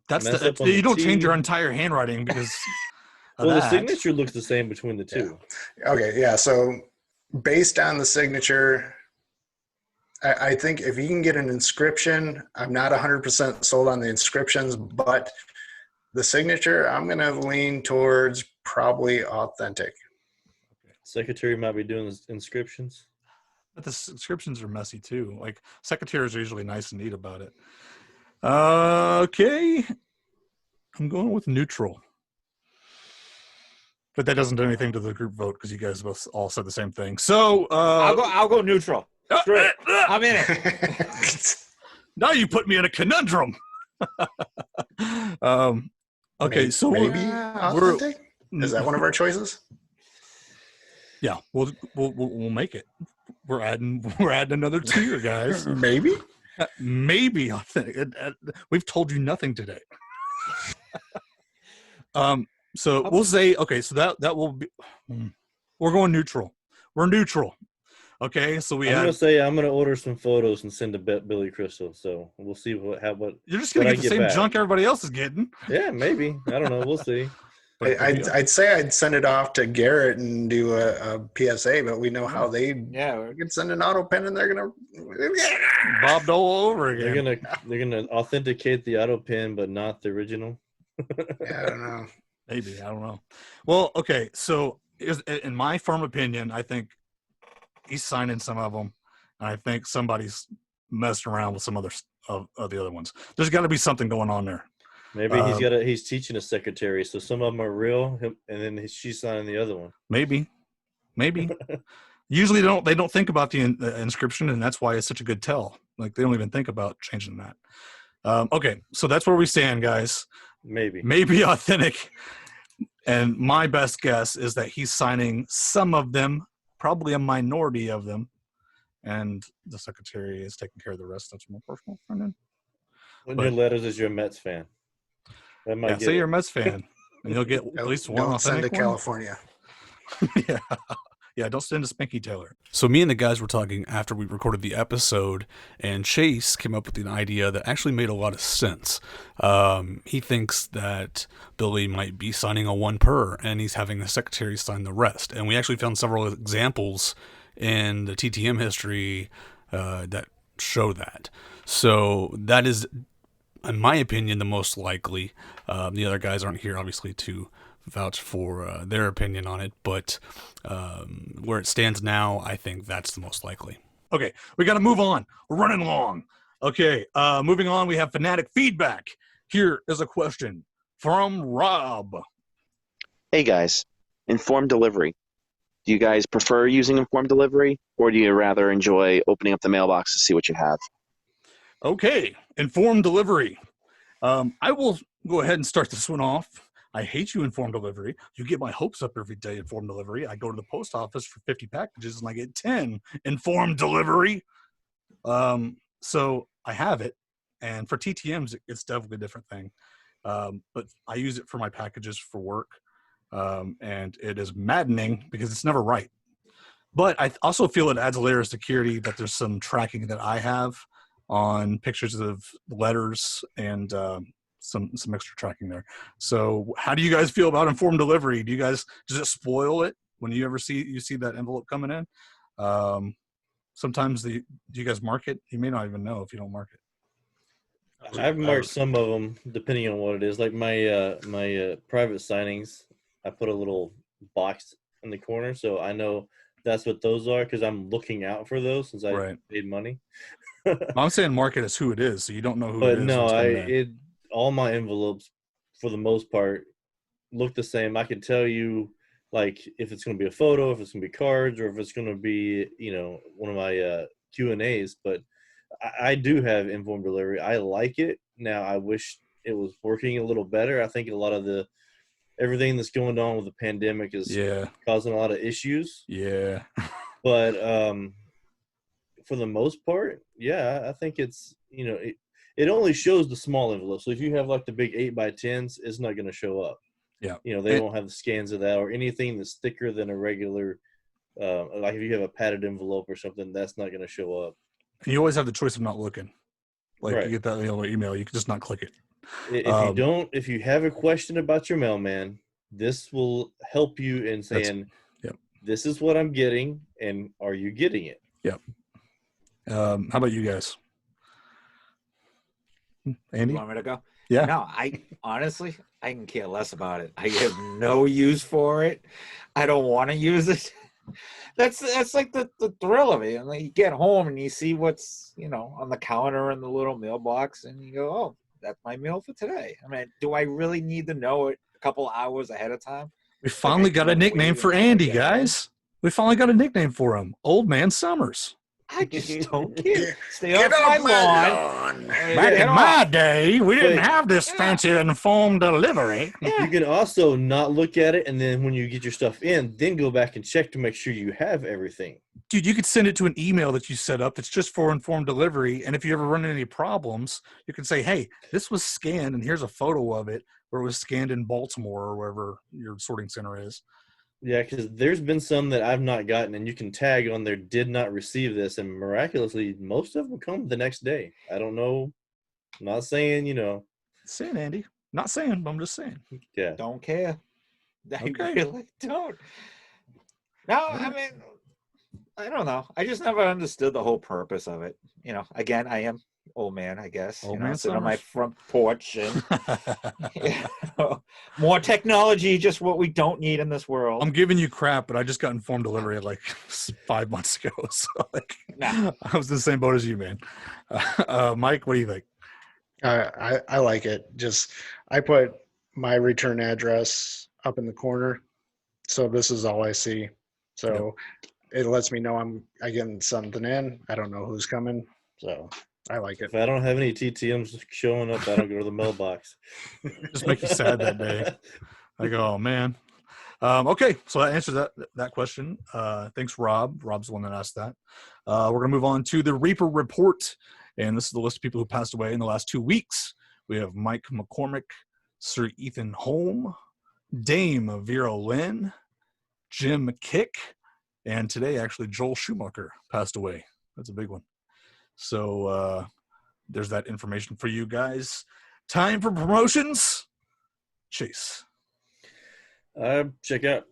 That's you don't change your entire handwriting because of Well, the that. signature looks the same between the two. Okay, yeah. So based on the signature, I think if you can get an inscription, I'm not 100% sold on the inscriptions, but the signature, I'm going to lean towards probably authentic. Secretary might be doing the inscriptions. But the subscriptions are messy too. Like secretaries are usually nice and neat about it. Okay, I'm going with neutral. But that doesn't do anything to the group vote because you guys both all said the same thing. So I'll go neutral. Screw it. I'm in it. Now you put me in a conundrum. Okay, so maybe authentic. Is that one of our choices? Yeah, we'll make it. We're adding another tier, guys. Maybe. Maybe authentic. We've told you nothing today. So we'll say okay. So that will be. We're going neutral. We're neutral. Okay. So I'm gonna order some photos and send to Billy Crystal. So we'll see what. You're just gonna get the same back. junk everybody else is getting. Yeah, maybe. I don't know. We'll see. I'd say I'd send it off to Garrett and do a PSA, but we know how they can send an auto pen and they're gonna bobbed all over again. They're gonna authenticate the auto pen, but not the original. Yeah, I don't know. Maybe, I don't know. Well, okay. So in my firm opinion, I think he's signing some of them, and I think somebody's messing around with some other of the other ones. There's got to be something going on there. Maybe he's teaching a secretary, so some of them are real, and then she's signing the other one. Maybe. Usually they don't think about the inscription, and that's why it's such a good tell. Like they don't even think about changing that. Okay, so that's where we stand, guys. Maybe authentic, and my best guess is that he's signing some of them, probably a minority of them, and the secretary is taking care of the rest. That's more personal. When your letters is you're a Mets fan. Say you're a Mets fan, and you'll get at least one authentic send to California. Yeah, don't send to Spanky Taylor. So me and the guys were talking after we recorded the episode, and Chase came up with an idea that actually made a lot of sense. He thinks that Billy might be signing a 1 per, and he's having the secretary sign the rest. And we actually found several examples in the TTM history that show that. So that is, in my opinion, the most likely. The other guys aren't here, obviously, to vouch for their opinion on it, but where it stands now, I think that's the most likely. Okay, we got to move on. We're running long. Okay, moving on, we have fanatic feedback. Here is a question from Rob. Hey guys, informed delivery. Do you guys prefer using informed delivery, or do you rather enjoy opening up the mailbox to see what you have? Okay, informed delivery. I will go ahead and start this one off. I hate you, informed delivery. You get my hopes up every day, informed delivery. I go to the post office for 50 packages and I get 10 informed delivery. So I have it. And for TTMs, it's definitely a different thing. But I use it for my packages for work. And it is maddening because it's never right. But I also feel it adds a layer of security that there's some tracking that I have on pictures of letters and some extra tracking there. So how do you guys feel about informed delivery? Does it spoil it when you see that envelope coming in? Sometimes do you guys mark it? You may not even know if you don't mark it. I've marked some of them depending on what it is. Like my private signings, I put a little box in the corner so I know that's what those are because I'm looking out for those since I paid money. I'm saying mark it as who it is, so you don't know who but it is. No, all my envelopes, for the most part, look the same. I can tell you, like, if it's going to be a photo, if it's going to be cards, or if it's going to be, one of my Q&As. But I do have informed delivery. I like it. Now, I wish it was working a little better. I think a lot of everything that's going on with the pandemic is causing a lot of issues. Yeah. But for the most part, I think it's, it only shows the small envelope. So if you have like the big 8x10s, it's not going to show up. Yeah. They won't have the scans of that or anything that's thicker than a regular, like if you have a padded envelope or something, that's not going to show up. And you always have the choice of not looking. Like you get that email, you can just not click it. If you have a question about your mailman, This will help you in saying, this is what I'm getting, and are you getting it? Yep. How about you guys? Andy? You want me to go? Yeah. No, I honestly, I can care less about it. I have no use for it. I don't want to use it. That's like the thrill of it. And like you get home and you see what's, on the counter in the little mailbox, and you go, oh, that's my meal for today. I mean, do I really need to know it a couple hours ahead of time? We finally got a nickname for Andy, guys. We finally got a nickname for him. Old Man Summers. I just don't care. Stay off my lawn. Back in my day, we didn't have this fancy informed delivery. You can also not look at it, and then when you get your stuff in, then go back and check to make sure you have everything. Dude, you could send it to an email that you set up. It's just for informed delivery. And if you ever run into any problems, you can say, hey, this was scanned, and here's a photo of it where it was scanned in Baltimore or wherever your sorting center is. Yeah, because there's been some that I've not gotten, and you can tag on there, did not receive this, and miraculously, most of them come the next day. I don't know. I'm not saying, Saying, Andy. Not saying, but I'm just saying. Yeah. Don't care. I Okay. really don't. No, I mean, I don't know. I just never understood the whole purpose of it. Again, I am old man, I guess. Old man sitting on my Summers. front porch and more technology, just what we don't need in this world. I'm giving you crap, but I just got informed delivery like 5 months ago. So Nah. I was in the same boat as you, man. Mike, what do you think? I like it. Just I put my return address up in the corner, so this is all I see. So it lets me know I'm getting something in. I don't know who's coming, so I like it. If I don't have any TTMs showing up, I don't go to the mailbox. Just make you sad that day. I go, oh, man. Okay, so that answers that question. Thanks, Rob. Rob's the one that asked that. We're going to move on to the Reaper Report, and this is the list of people who passed away in the last 2 weeks. We have Mike McCormick, Sir Ethan Holm, Dame Vera Lynn, Jim McKick, and today, actually, Joel Schumacher passed away. That's a big one. So there's that information for you guys. Time for promotions. Chase. Check out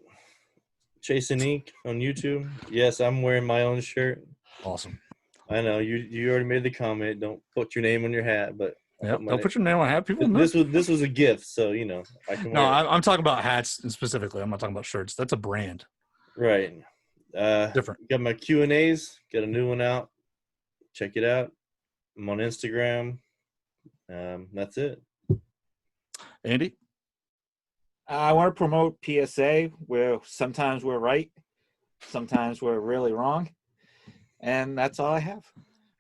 Chase and Ink on YouTube. Yes, I'm wearing my own shirt. Awesome. I know you already made the comment. Don't put your name on your hat, but Don't put your name on hat. People know. This was a gift, so I can. No, wear it. I'm talking about hats specifically. I'm not talking about shirts. That's a brand. Right. Different. Got my Q&As. Got a new one out. Check it out. I'm on Instagram. That's it. Andy? I want to promote PSA, where sometimes we're right, sometimes we're really wrong, and that's all I have.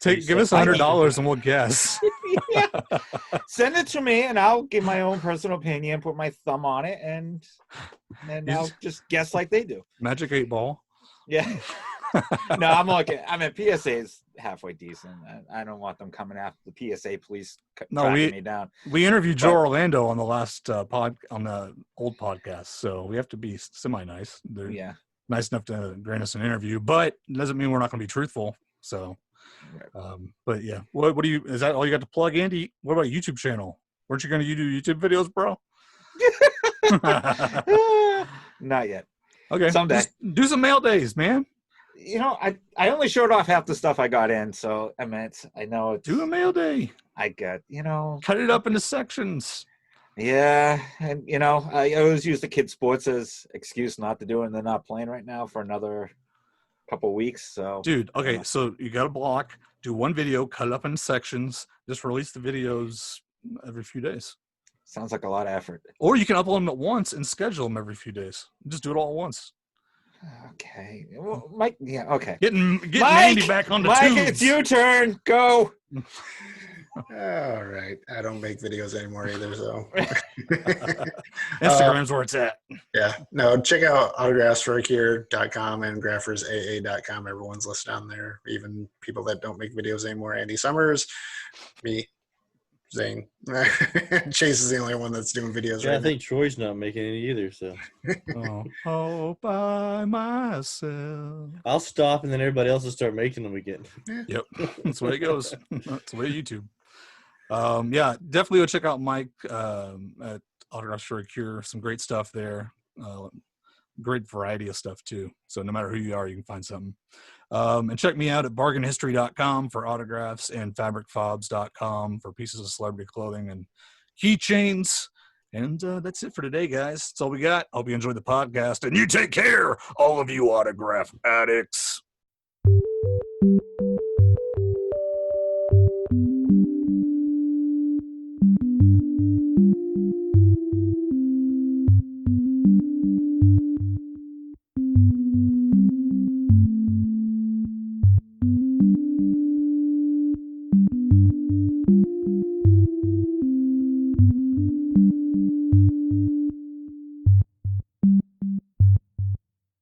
Give us $100 and we'll guess. Yeah. Send it to me, and I'll give my own personal opinion, put my thumb on it, and I'll just guess like they do. Magic 8 Ball. Yeah. No, I'm looking. I mean, PSA is halfway decent. I don't want them coming after the PSA police tracking me down. We interviewed Joe Orlando on the last on the old podcast, so we have to be semi-nice. They're nice enough to grant us an interview, but it doesn't mean we're not going to be truthful. So, but yeah, what do you? Is that all you got to plug, Andy? What about YouTube channel? Weren't you going to do YouTube videos, bro? Not yet. Okay, someday. Just do some mail days, man. I only showed off half the stuff I got in, so I know it's do a mail day. I got cut it up into sections. Yeah, and I always use the kids' sports as excuse not to do it, and they're not playing right now for another couple of weeks. So, dude, okay, so you got a block. Do one video, cut it up in sections. Just release the videos every few days. Sounds like a lot of effort. Or you can upload them at once and schedule them every few days. Just do it all at once. Okay, well, Mike. Yeah, okay. Getting Mike, Andy back on the tubes. It's your turn. Go. All right. I don't make videos anymore either, so. Instagram's where it's at. Yeah. No, check out autographsforacure.com and graphersaa.com. Everyone's listed on there. Even people that don't make videos anymore. Andy Summers, me, Zane. Chase is the only one that's doing videos right I think Troy's not making any either, so. Oh, by myself. I'll stop, and then everybody else will start making them again. Yep. That's the way it goes. That's the way YouTube. Yeah, definitely go check out Mike at Autographs for a Cure, some great stuff there. Great variety of stuff too. So no matter who you are, you can find something. And check me out at bargainhistory.com for autographs and fabricfobs.com for pieces of celebrity clothing and keychains. And that's it for today, guys. That's all we got. Hope you enjoyed the podcast. And you take care, all of you autograph addicts.